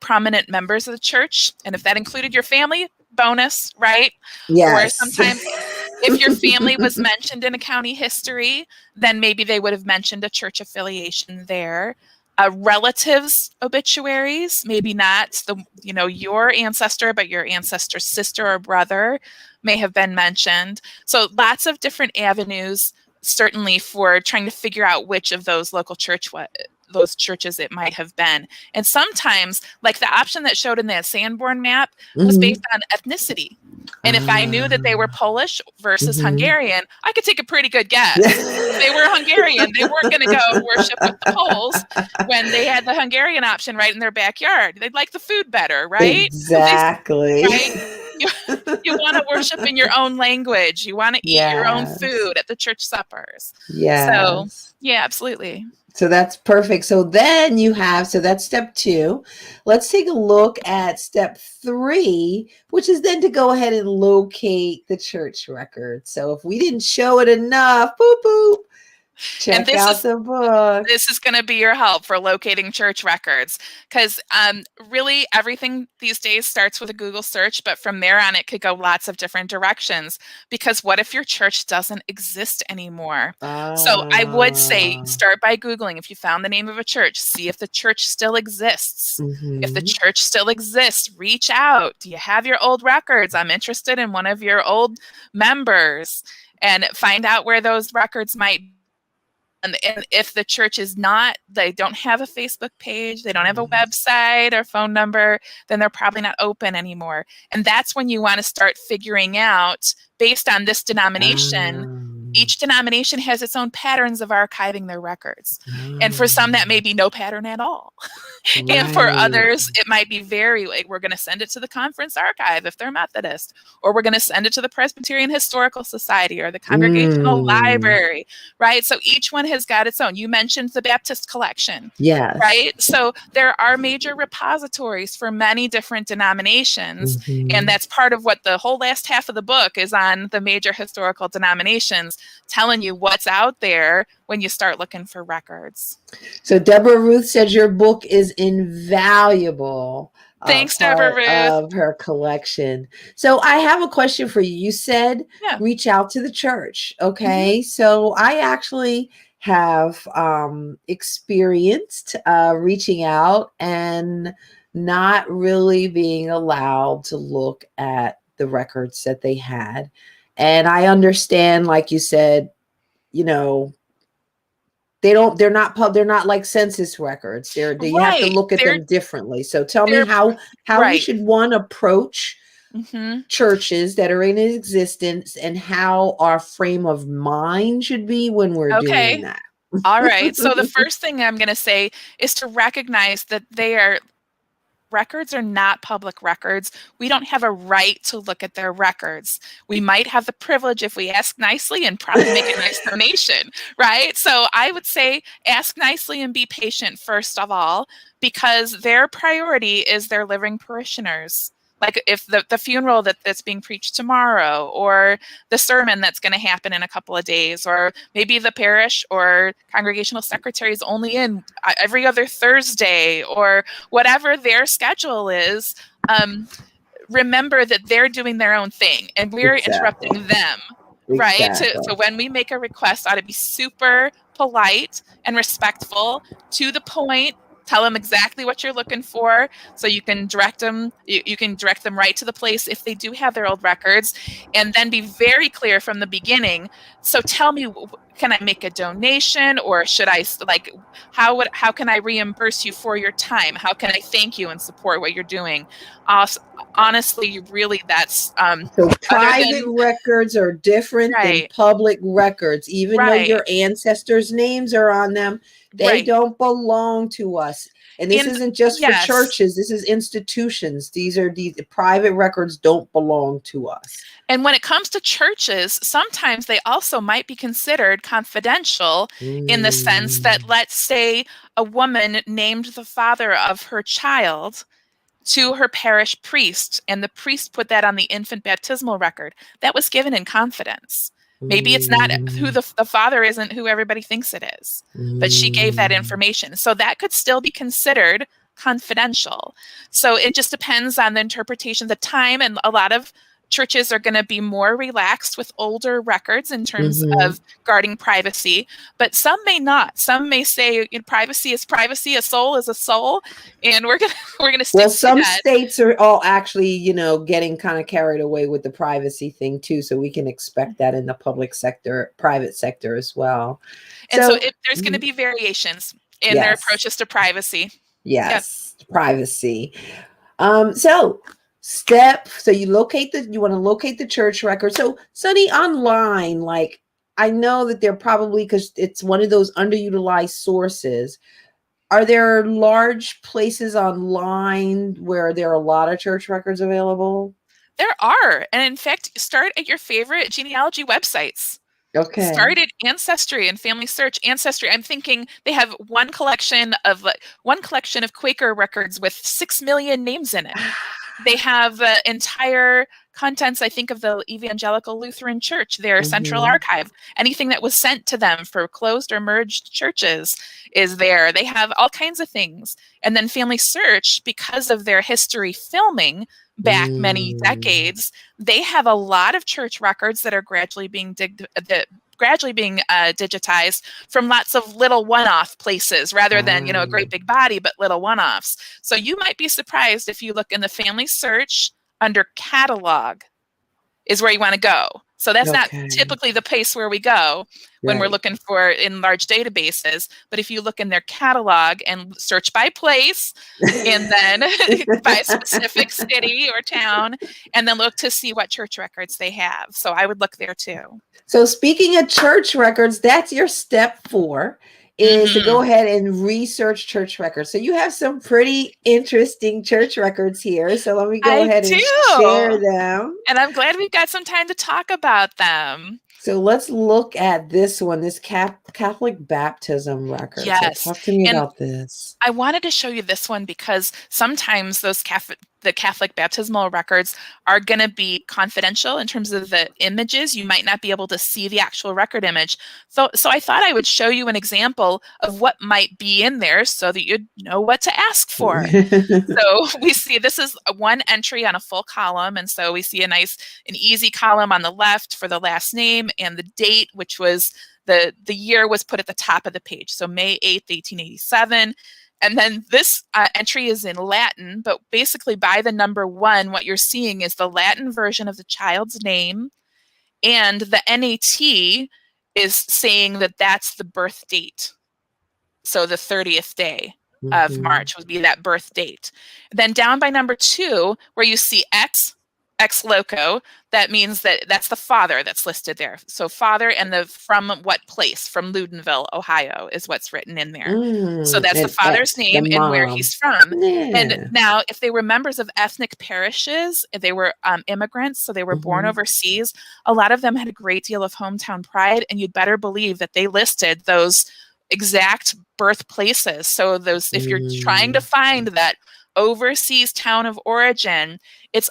Speaker 4: prominent members of the church. And if that included your family, bonus, right?
Speaker 1: Yes.
Speaker 4: Or sometimes if your family was mentioned in a county history, then maybe they would have mentioned a church affiliation there. Relatives' obituaries, maybe not your ancestor, but your ancestor's sister or brother may have been mentioned. So lots of different avenues, certainly, for trying to figure out which of those local those churches it might have been. And sometimes, like the option that showed in that Sanborn map was based on ethnicity. And if I knew that they were Polish versus Hungarian, I could take a pretty good guess. If they were Hungarian, they weren't going to go worship with the Poles when they had the Hungarian option right in their backyard. They'd like the food better, right?
Speaker 1: Exactly.
Speaker 4: Right? You, you want to worship in your own language. You want to eat your own
Speaker 1: Yes.
Speaker 4: food at the church suppers. So,
Speaker 1: Yes.
Speaker 4: yeah, absolutely.
Speaker 1: So that's perfect. So then so that's step 2. Let's take a look at step 3, which is then to go ahead and locate the church record. So if we didn't show it enough, boop, boop,
Speaker 4: And
Speaker 1: check out the book.
Speaker 4: this is going to be your help for locating church records, because really everything these days starts with a Google search, but from there on it could go lots of different directions, because what if your church doesn't exist anymore? So I would say start by Googling. If you found the name of a church, see if the church still exists. If the church still exists, reach out. Do you have your old records? I'm interested in one of your old members, and find out where those records might be. And if the church is not, they don't have a Facebook page, they don't have a website or phone number, then they're probably not open anymore. And that's when you want to start figuring out, based on this denomination, each denomination has its own patterns of archiving their records. And for some, that may be no pattern at all. And for others, it might be very like, we're going to send it to the conference archive if they're Methodist, or we're going to send it to the Presbyterian Historical Society or the Congregational Library, right? So each one has got its own. You mentioned the Baptist collection,
Speaker 1: Yes.
Speaker 4: right? So there are major repositories for many different denominations, and that's part of what the whole last half of the book is on, the major historical denominations, telling you what's out there when you start looking for records.
Speaker 1: So Deborah Ruth says your book is invaluable.
Speaker 4: Thanks, Deborah Ruth.
Speaker 1: Of her collection. So I have a question for you. You said reach out to the church. Okay. So I actually have experienced reaching out and not really being allowed to look at the records that they had. And I understand, like you said, you know, they're not like census records. You have to look at them differently. So tell me how we should approach churches that are in existence, and how our frame of mind should be when we're doing that.
Speaker 4: All right. So the first thing I'm going to say is to recognize that records are not public records. We don't have a right to look at their records. We might have the privilege if we ask nicely and probably make a nice donation, right? So I would say ask nicely and be patient, first of all, because their priority is their living parishioners. Like if the funeral that's being preached tomorrow, or the sermon that's going to happen in a couple of days, or maybe the parish or congregational secretary is only in every other Thursday, or whatever their schedule is, remember that they're doing their own thing and we're interrupting them, right? So when we make a request, ought to be super polite and respectful, to the point. Tell them exactly what you're looking for, so you can direct them. You can direct them right to the place if they do have their old records, and then be very clear from the beginning. So tell me, can I make a donation, or should I how can I reimburse you for your time? How can I thank you and support what you're doing? Honestly, really, that's
Speaker 1: so private records are different than public records, even though your ancestors' names are on them. They don't belong to us. And this isn't just for churches. This is institutions. These private records don't belong to us.
Speaker 4: And when it comes to churches, sometimes they also might be considered confidential, in the sense that, let's say a woman named the father of her child to her parish priest, and the priest put that on the infant baptismal record. That was given in confidence. Maybe it's not who the father isn't who everybody thinks it is, but she gave that information. So that could still be considered confidential. So it just depends on the interpretation, the time, and a lot of churches are going to be more relaxed with older records in terms of guarding privacy, but some may not. Some may say, privacy is privacy, a soul is a soul, and we're gonna stick to
Speaker 1: some
Speaker 4: that.
Speaker 1: States are all actually, getting kind of carried away with the privacy thing too, so we can expect that in the public sector, private sector as well.
Speaker 4: And so there's going to be variations in their approaches to privacy.
Speaker 1: Yes, privacy. So you want to locate the church record. So Sunny, online, like, I know that they're probably, because it's one of those underutilized sources. Are there large places online where there are a lot of church records available?
Speaker 4: There are. And in fact, start at your favorite genealogy websites.
Speaker 1: Okay.
Speaker 4: Start at Ancestry and Family Search. Ancestry, I'm thinking they have one collection of Quaker records with 6 million names in it. They have entire contents, I think, of the Evangelical Lutheran Church, their central archive. Anything that was sent to them for closed or merged churches is there. They have all kinds of things. And then Family Search, because of their history filming back many decades, they have a lot of church records that are gradually being digitized from lots of little one-off places rather than, a great big body, but little one-offs. So you might be surprised if you look in the Family Search under catalog is where you want to go. So that's not typically the place where we go when we're looking for in large databases. But if you look in their catalog and search by place and then by specific city or town, and then look to see what church records they have. So I would look there too.
Speaker 1: So speaking of church records, that's your step 4. Is to go ahead and research church records. So you have some pretty interesting church records here. So let me go ahead and share them.
Speaker 4: And I'm glad we've got some time to talk about them.
Speaker 1: So let's look at this one, this Catholic baptism record.
Speaker 4: Yes.
Speaker 1: So talk to me about this.
Speaker 4: I wanted to show you this one because sometimes the Catholic baptismal records are going to be confidential in terms of the images. You might not be able to see the actual record image. So I thought I would show you an example of what might be in there so that you'd know what to ask for. So we see this is one entry on a full column. And so we see an easy column on the left for the last name and the date, which was the year was put at the top of the page. So May 8th, 1887. And then this entry is in Latin, but basically by the number 1, what you're seeing is the Latin version of the child's name, and the NAT is saying that that's the birth date. So the 30th day of March would be that birth date. Then down by number 2, where you see ex loco, that means that that's the father that's listed there. So father and the from what place, from Loudonville, Ohio, is what's written in there. So that's the father's name and where he's from. Yeah. And now, if they were members of ethnic parishes, if they were immigrants, so they were born overseas, a lot of them had a great deal of hometown pride, and you'd better believe that they listed those exact birthplaces. So those, if you're trying to find that overseas town of origin, it's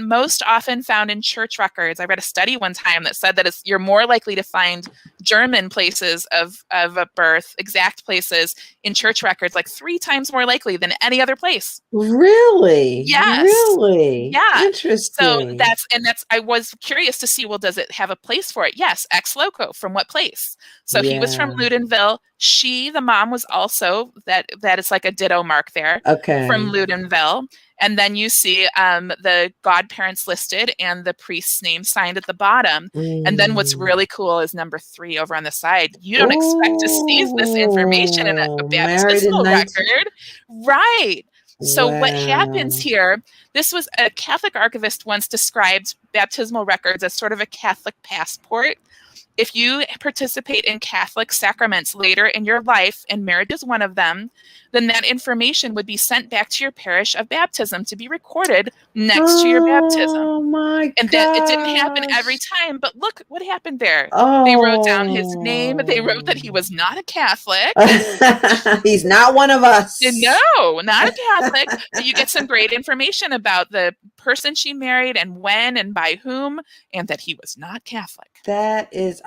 Speaker 4: most often found in church records. I read a study one time that said that you're more likely to find German places of a birth, exact places in church records, like 3 times more likely than any other place.
Speaker 1: Really?
Speaker 4: Yes.
Speaker 1: Really?
Speaker 4: Yeah.
Speaker 1: Interesting.
Speaker 4: So I was curious to see, well, does it have a place for it? Yes. Ex loco, from what place? So he was from Loudonville. The mom was also, that is like a ditto mark there.
Speaker 1: Okay.
Speaker 4: From Loudonville. And then you see the godparents listed and the priest's name signed at the bottom. And then what's really cool is number 3 over on the side. You don't expect to see this information in a baptismal record. Right. So what happens here, this was a Catholic archivist once described baptismal records as sort of a Catholic passport. If you participate in Catholic sacraments later in your life, and marriage is one of them, then that information would be sent back to your parish of baptism to be recorded next to your baptism.
Speaker 1: Oh my God.
Speaker 4: And that it didn't happen every time, but look what happened there. They wrote down his name. They wrote that he was not a Catholic.
Speaker 1: He's not one of us.
Speaker 4: No, not a Catholic. But you get some great information about the person she married and when and by whom, and that he was not Catholic.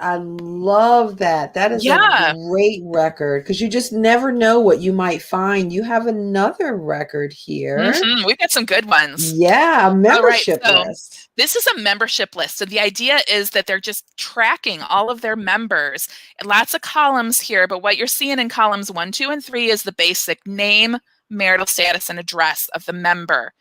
Speaker 1: I love that. That is a great record, because you just never know what you might find. You have another record here.
Speaker 4: We've got some good ones.
Speaker 1: Yeah, a membership list.
Speaker 4: This is a membership list. So the idea is that they're just tracking all of their members. Lots of columns here, but what you're seeing in columns 1, 2, and 3 is the basic name, marital status, and address of the member.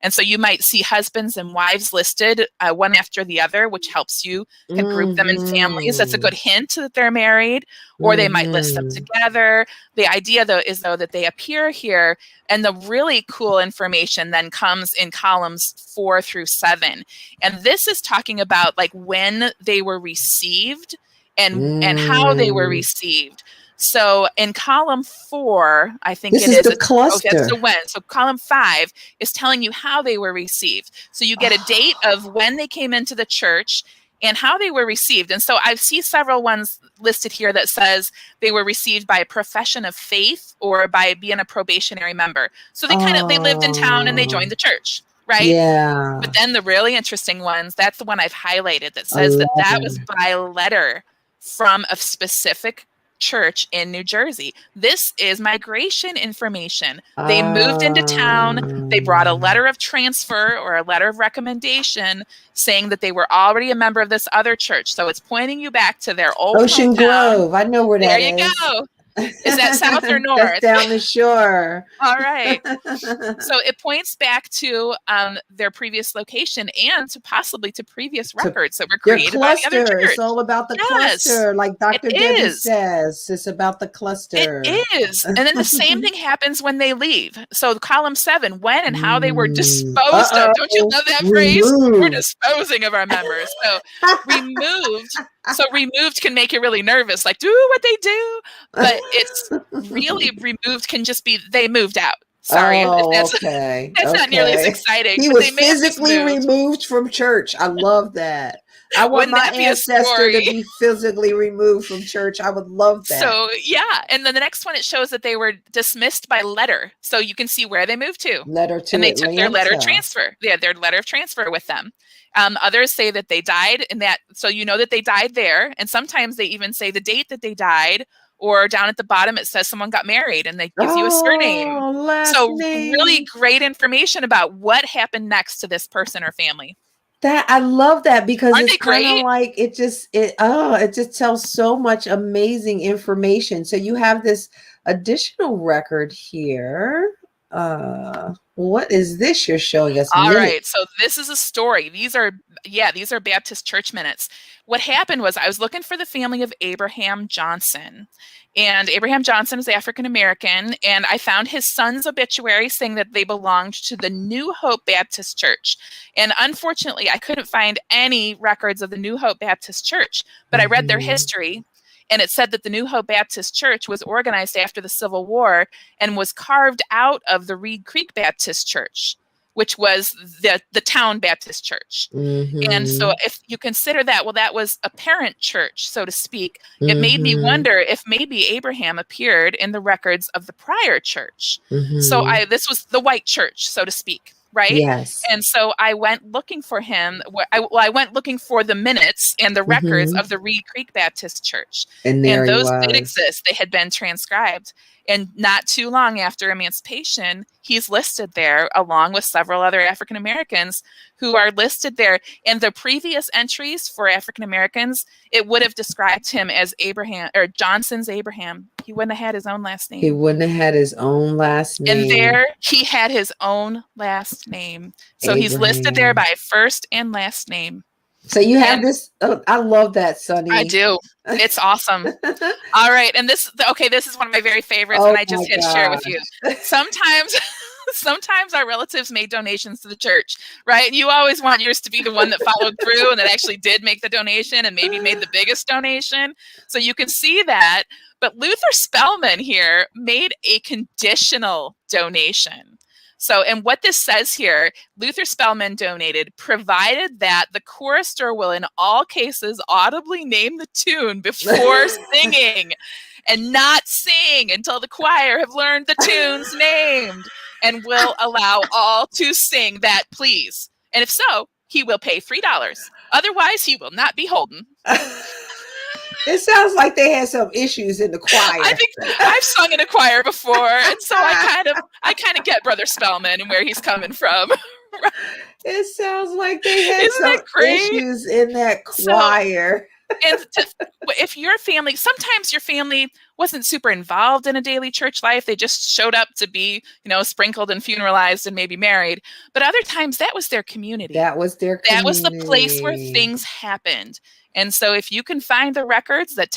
Speaker 4: And so you might see husbands and wives listed one after the other, which helps you group them in families. That's a good hint that they're married, or they might list them together. The idea, though, is that they appear here, and the really cool information then comes in columns 4 through 7. And this is talking about like when they were received and how they were received. So in column 4, I think
Speaker 1: This
Speaker 4: it
Speaker 1: is
Speaker 4: is.
Speaker 1: the
Speaker 4: That's
Speaker 1: cluster.
Speaker 4: the when. So column 5 is telling you how they were received. So you get a date of when they came into the church and how they were received. And so I see several ones listed here that says they were received by a profession of faith or by being a probationary member. So they lived in town and they
Speaker 1: Oh,
Speaker 4: joined the church, right?
Speaker 1: yeah.
Speaker 4: But then the really interesting ones, that's the one I've highlighted that
Speaker 1: A
Speaker 4: says that was
Speaker 1: letter.
Speaker 4: by letter from a specific church in New Jersey. This is migration information. They moved into town. They brought a letter of transfer or a letter of recommendation saying that they were already a member of this other church. So it's pointing you back to their old
Speaker 1: Ocean
Speaker 4: hometown.
Speaker 1: Grove. I know where
Speaker 4: There
Speaker 1: that
Speaker 4: you
Speaker 1: is.
Speaker 4: go. Is that south or
Speaker 1: That's
Speaker 4: north?
Speaker 1: down the shore.
Speaker 4: All right. So it points back to their previous location and to possibly to previous
Speaker 1: To
Speaker 4: records that were
Speaker 1: their
Speaker 4: created by the other
Speaker 1: cluster. It's
Speaker 4: church.
Speaker 1: all about the
Speaker 4: Yes,
Speaker 1: cluster, like
Speaker 4: it
Speaker 1: Dr. Debbie
Speaker 4: is.
Speaker 1: says. It's about the
Speaker 4: It
Speaker 1: cluster.
Speaker 4: is. And then the same thing happens when they leave. So column 7, when and how they were disposed of. Don't you
Speaker 1: Uh-oh.
Speaker 4: love that phrase? We're
Speaker 1: Removed.
Speaker 4: disposing of our members. So removed. So removed can make you really nervous, like do what they do. But it's really removed can just be they moved out. Sorry, if
Speaker 1: Oh,
Speaker 4: that's
Speaker 1: okay.
Speaker 4: that's not nearly as
Speaker 1: Okay.
Speaker 4: exciting.
Speaker 1: He
Speaker 4: But
Speaker 1: was
Speaker 4: they may have just
Speaker 1: physically
Speaker 4: moved.
Speaker 1: removed from church. I love that. I want
Speaker 4: Wouldn't
Speaker 1: my
Speaker 4: that be a
Speaker 1: ancestor to
Speaker 4: story?
Speaker 1: be physically removed from church. I would love that.
Speaker 4: So yeah, and then the next one it shows that they were dismissed by letter, so you can see where they moved to,
Speaker 1: Letter to
Speaker 4: and they took their letter of
Speaker 1: Atlanta.
Speaker 4: transfer. They had their letter of transfer with them. Others say that they died, and that so you know that they died there, and sometimes they even say the date that they died, or down at the bottom it says someone got married, and they gives you a surname.
Speaker 1: Oh, last
Speaker 4: So really
Speaker 1: name.
Speaker 4: great information about what happened next to this person or family.
Speaker 1: That I love that because
Speaker 4: Aren't
Speaker 1: it's
Speaker 4: they
Speaker 1: kind of
Speaker 4: great?
Speaker 1: like it just tells so much amazing information. So you have this additional record here. What is this you're showing us?
Speaker 4: All
Speaker 1: Minute.
Speaker 4: right, so this is a story. These are Baptist church minutes. What happened was I was looking for the family of Abraham Johnson. And Abraham Johnson is African American, and I found his son's obituary saying that they belonged to the New Hope Baptist Church. And unfortunately, I couldn't find any records of the New Hope Baptist Church, but I read their history, and it said that the New Hope Baptist Church was organized after the Civil War and was carved out of the Reed Creek Baptist Church, which was the town Baptist church. And so if you consider that, well, that was a parent church, so to speak, it made me wonder if maybe Abraham appeared in the records of the prior church. So this was the white church, so to speak, right?
Speaker 1: Yes.
Speaker 4: And so I went looking for him. I went looking for the minutes and the records of the Reed Creek Baptist Church.
Speaker 1: And there
Speaker 4: those
Speaker 1: he
Speaker 4: did
Speaker 1: was.
Speaker 4: exist. They had been transcribed. And not too long after emancipation, he's listed there along with several other African Americans who are listed there. And the previous entries for African Americans, it would have described him as Abraham or Johnson's Abraham. He wouldn't have had his own last name.
Speaker 1: He wouldn't have had his own last name.
Speaker 4: And there he had his own last name. So he's listed there by first and last name.
Speaker 1: So you have this. Oh, I love that, Sonny.
Speaker 4: I do. It's awesome. All right. And this is one of my very favorites. And I just had to share with you. Sometimes our relatives made donations to the church, right? And you always want yours to be the one that followed through and that actually did make the donation and maybe made the biggest donation. So you can see that. But Luther Spellman here made a conditional donation. So, and what this says here, Luther Spellman donated, provided that the chorister will in all cases audibly name the tune before singing and not sing until the choir have learned the tunes named, and will allow all to sing that please. And if so, he will pay $3. Otherwise, he will not be holden.
Speaker 1: It sounds like they had some issues in the choir.
Speaker 4: I think I've sung in a choir before, and so I kind of get Brother Spellman and where he's coming from.
Speaker 1: It sounds like they had
Speaker 4: Isn't
Speaker 1: some
Speaker 4: that great?
Speaker 1: issues in that choir.
Speaker 4: If your family, sometimes your family wasn't super involved in a daily church life, they just showed up to be, sprinkled and funeralized and maybe married. But other times that was their community.
Speaker 1: That was their community.
Speaker 4: That was the place where things happened. And so if you can find the records that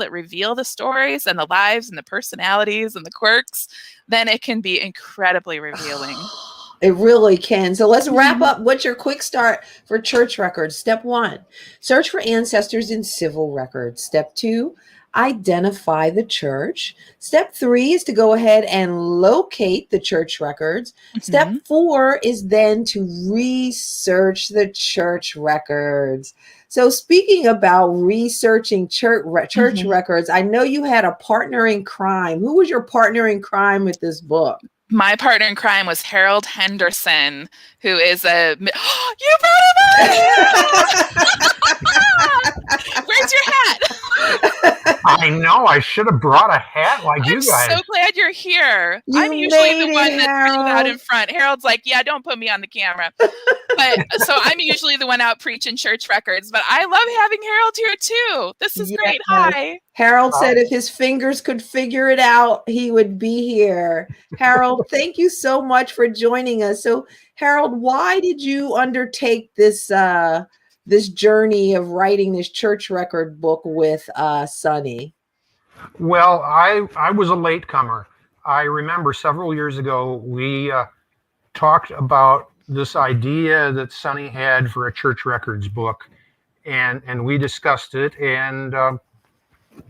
Speaker 4: reveal the stories and the lives and the personalities and the quirks, then it can be incredibly revealing.
Speaker 1: It really can. So let's wrap up. What's your quick start for church records? Step 1, search for ancestors in civil records. Step 2, identify the church. Step 3 is to go ahead and locate the church records. Step 4 is then to research the church records. So speaking about researching church records, I know you had a partner in crime. Who was your partner in crime with this book?
Speaker 4: My partner in crime was Harold Henderson, who is a... You brought him out! Where's your hat?
Speaker 5: I know. I should have brought a hat like you guys.
Speaker 4: I'm so glad you're here.
Speaker 1: You
Speaker 4: I'm usually the
Speaker 1: made
Speaker 4: one
Speaker 1: it,
Speaker 4: that's bringing out in
Speaker 1: Harold.
Speaker 4: front. Harold's like, yeah, don't put me on the camera. But so I'm usually the one out preaching church records. But I love having Harold here too. This is great.
Speaker 1: Yes.
Speaker 4: Hi.
Speaker 1: Harold said if his fingers could figure it out, he would be here. Harold, thank you so much for joining us. So, Harold, why did you undertake this this journey of writing this church record book with Sonny?
Speaker 5: Well, I was a latecomer. I remember several years ago we talked about this idea that Sonny had for a church records book, and we discussed it, and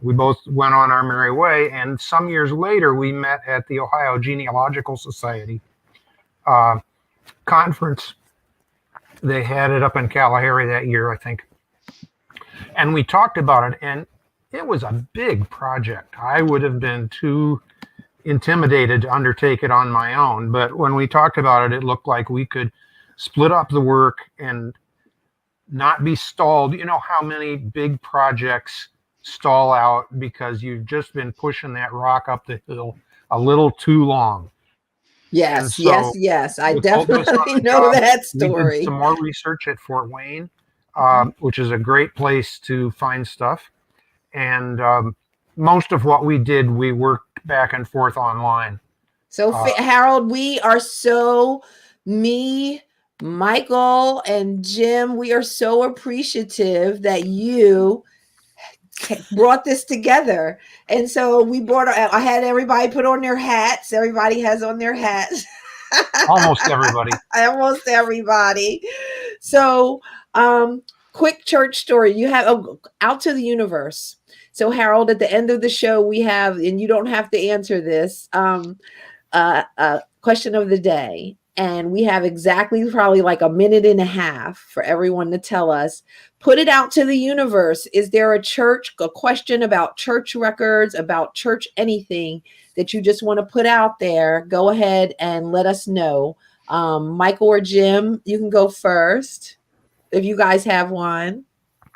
Speaker 5: we both went on our merry way. And some years later, we met at the Ohio Genealogical Society conference. They had it up in Kalahari that year, I think. And we talked about it, and it was a big project. I would have been too intimidated to undertake it on my own. But when we talked about it, it looked like we could split up the work and not be stalled. You know how many big projects stall out because you've just been pushing that rock up the hill a little too long.
Speaker 1: Yes,
Speaker 5: so
Speaker 1: yes. I
Speaker 5: we focused on
Speaker 1: definitely
Speaker 5: the
Speaker 1: know
Speaker 5: job.
Speaker 1: that
Speaker 5: We did
Speaker 1: story.
Speaker 5: some more research at Fort Wayne, which is a great place to find stuff. And most of what we did, we worked back and forth online.
Speaker 1: So, Harold, we are me, Michael, and Jim, we are so appreciative that you brought this together. And so I had everybody put on their hats. Everybody has on their hats.
Speaker 5: Almost everybody.
Speaker 1: Almost everybody. So, quick church story. You have Out to the Universe. So, Harold, at the end of the show, we have, and you don't have to answer this, question of the day. And we have exactly probably like a minute and a half for everyone to tell us. Put it out to the universe. Is there a question about church records, about church anything that you just want to put out there? Go ahead and let us know. Michael or Jim, you can go first if you guys have one.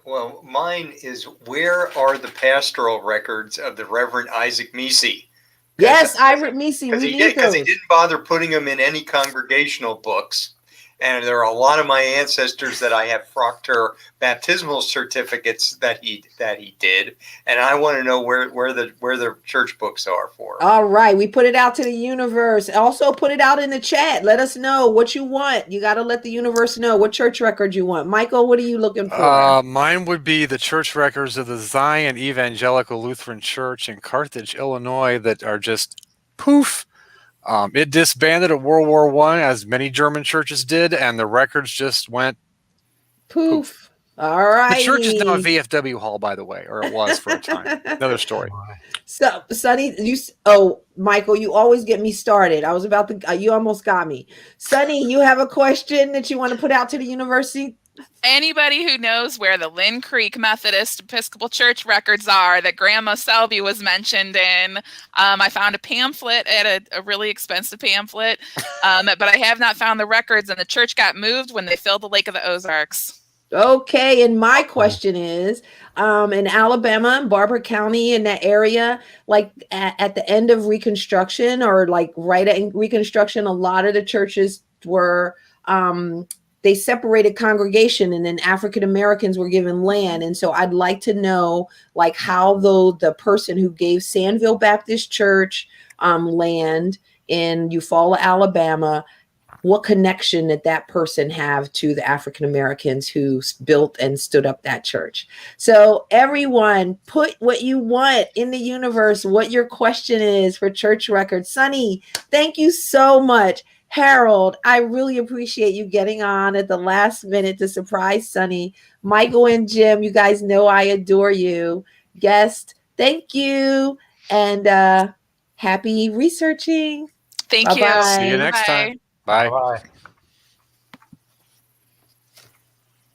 Speaker 2: Well, mine is, where are the pastoral records of the Reverend Isaac Meese?
Speaker 1: Yes, Meese.
Speaker 2: Because he didn't bother putting them in any congregational books. And there are a lot of my ancestors that I have Proctor baptismal certificates that he did, and I want to know where the church books are for.
Speaker 1: All right, we put it out to the universe. Also, put it out in the chat. Let us know what you want. You got to let the universe know what church record you want. Michael, what are you looking for?
Speaker 3: Mine would be the church records of the Zion Evangelical Lutheran Church in Carthage, Illinois, that are just poof. It disbanded at World War I, as many German churches did, and the records just went
Speaker 1: poof. All right.
Speaker 3: The church is now a VFW hall, by the way, or it was for a time. Another story.
Speaker 1: So, Sonny, Michael, you always get me started. I was about to, you almost got me. Sonny, you have a question that you want to put out to the university?
Speaker 4: Anybody who knows where the Lynn Creek Methodist Episcopal Church records are that Grandma Selby was mentioned in, I found a pamphlet at a really expensive pamphlet, but I have not found the records, and the church got moved when they filled the Lake of the Ozarks.
Speaker 1: Okay, and my question is, in Alabama and Barber County, in that area, like at the end of Reconstruction, or like right at Reconstruction, a lot of the churches were they separated congregation, and then African Americans were given land. And so I'd like to know, like, how the person who gave Sandville Baptist Church land in Eufaula, Alabama, what connection did that person have to the African Americans who built and stood up that church? So everyone, put what you want in the universe, what your question is for church records. Sonny, thank you so much. Harold, I really appreciate you getting on at the last minute to surprise Sonny. Michael and Jim, you guys know I adore you. Guest, Thank you. And happy researching.
Speaker 4: Thank you.
Speaker 1: Bye-bye.
Speaker 3: See you next
Speaker 4: Bye.
Speaker 3: time. Bye.
Speaker 5: Bye.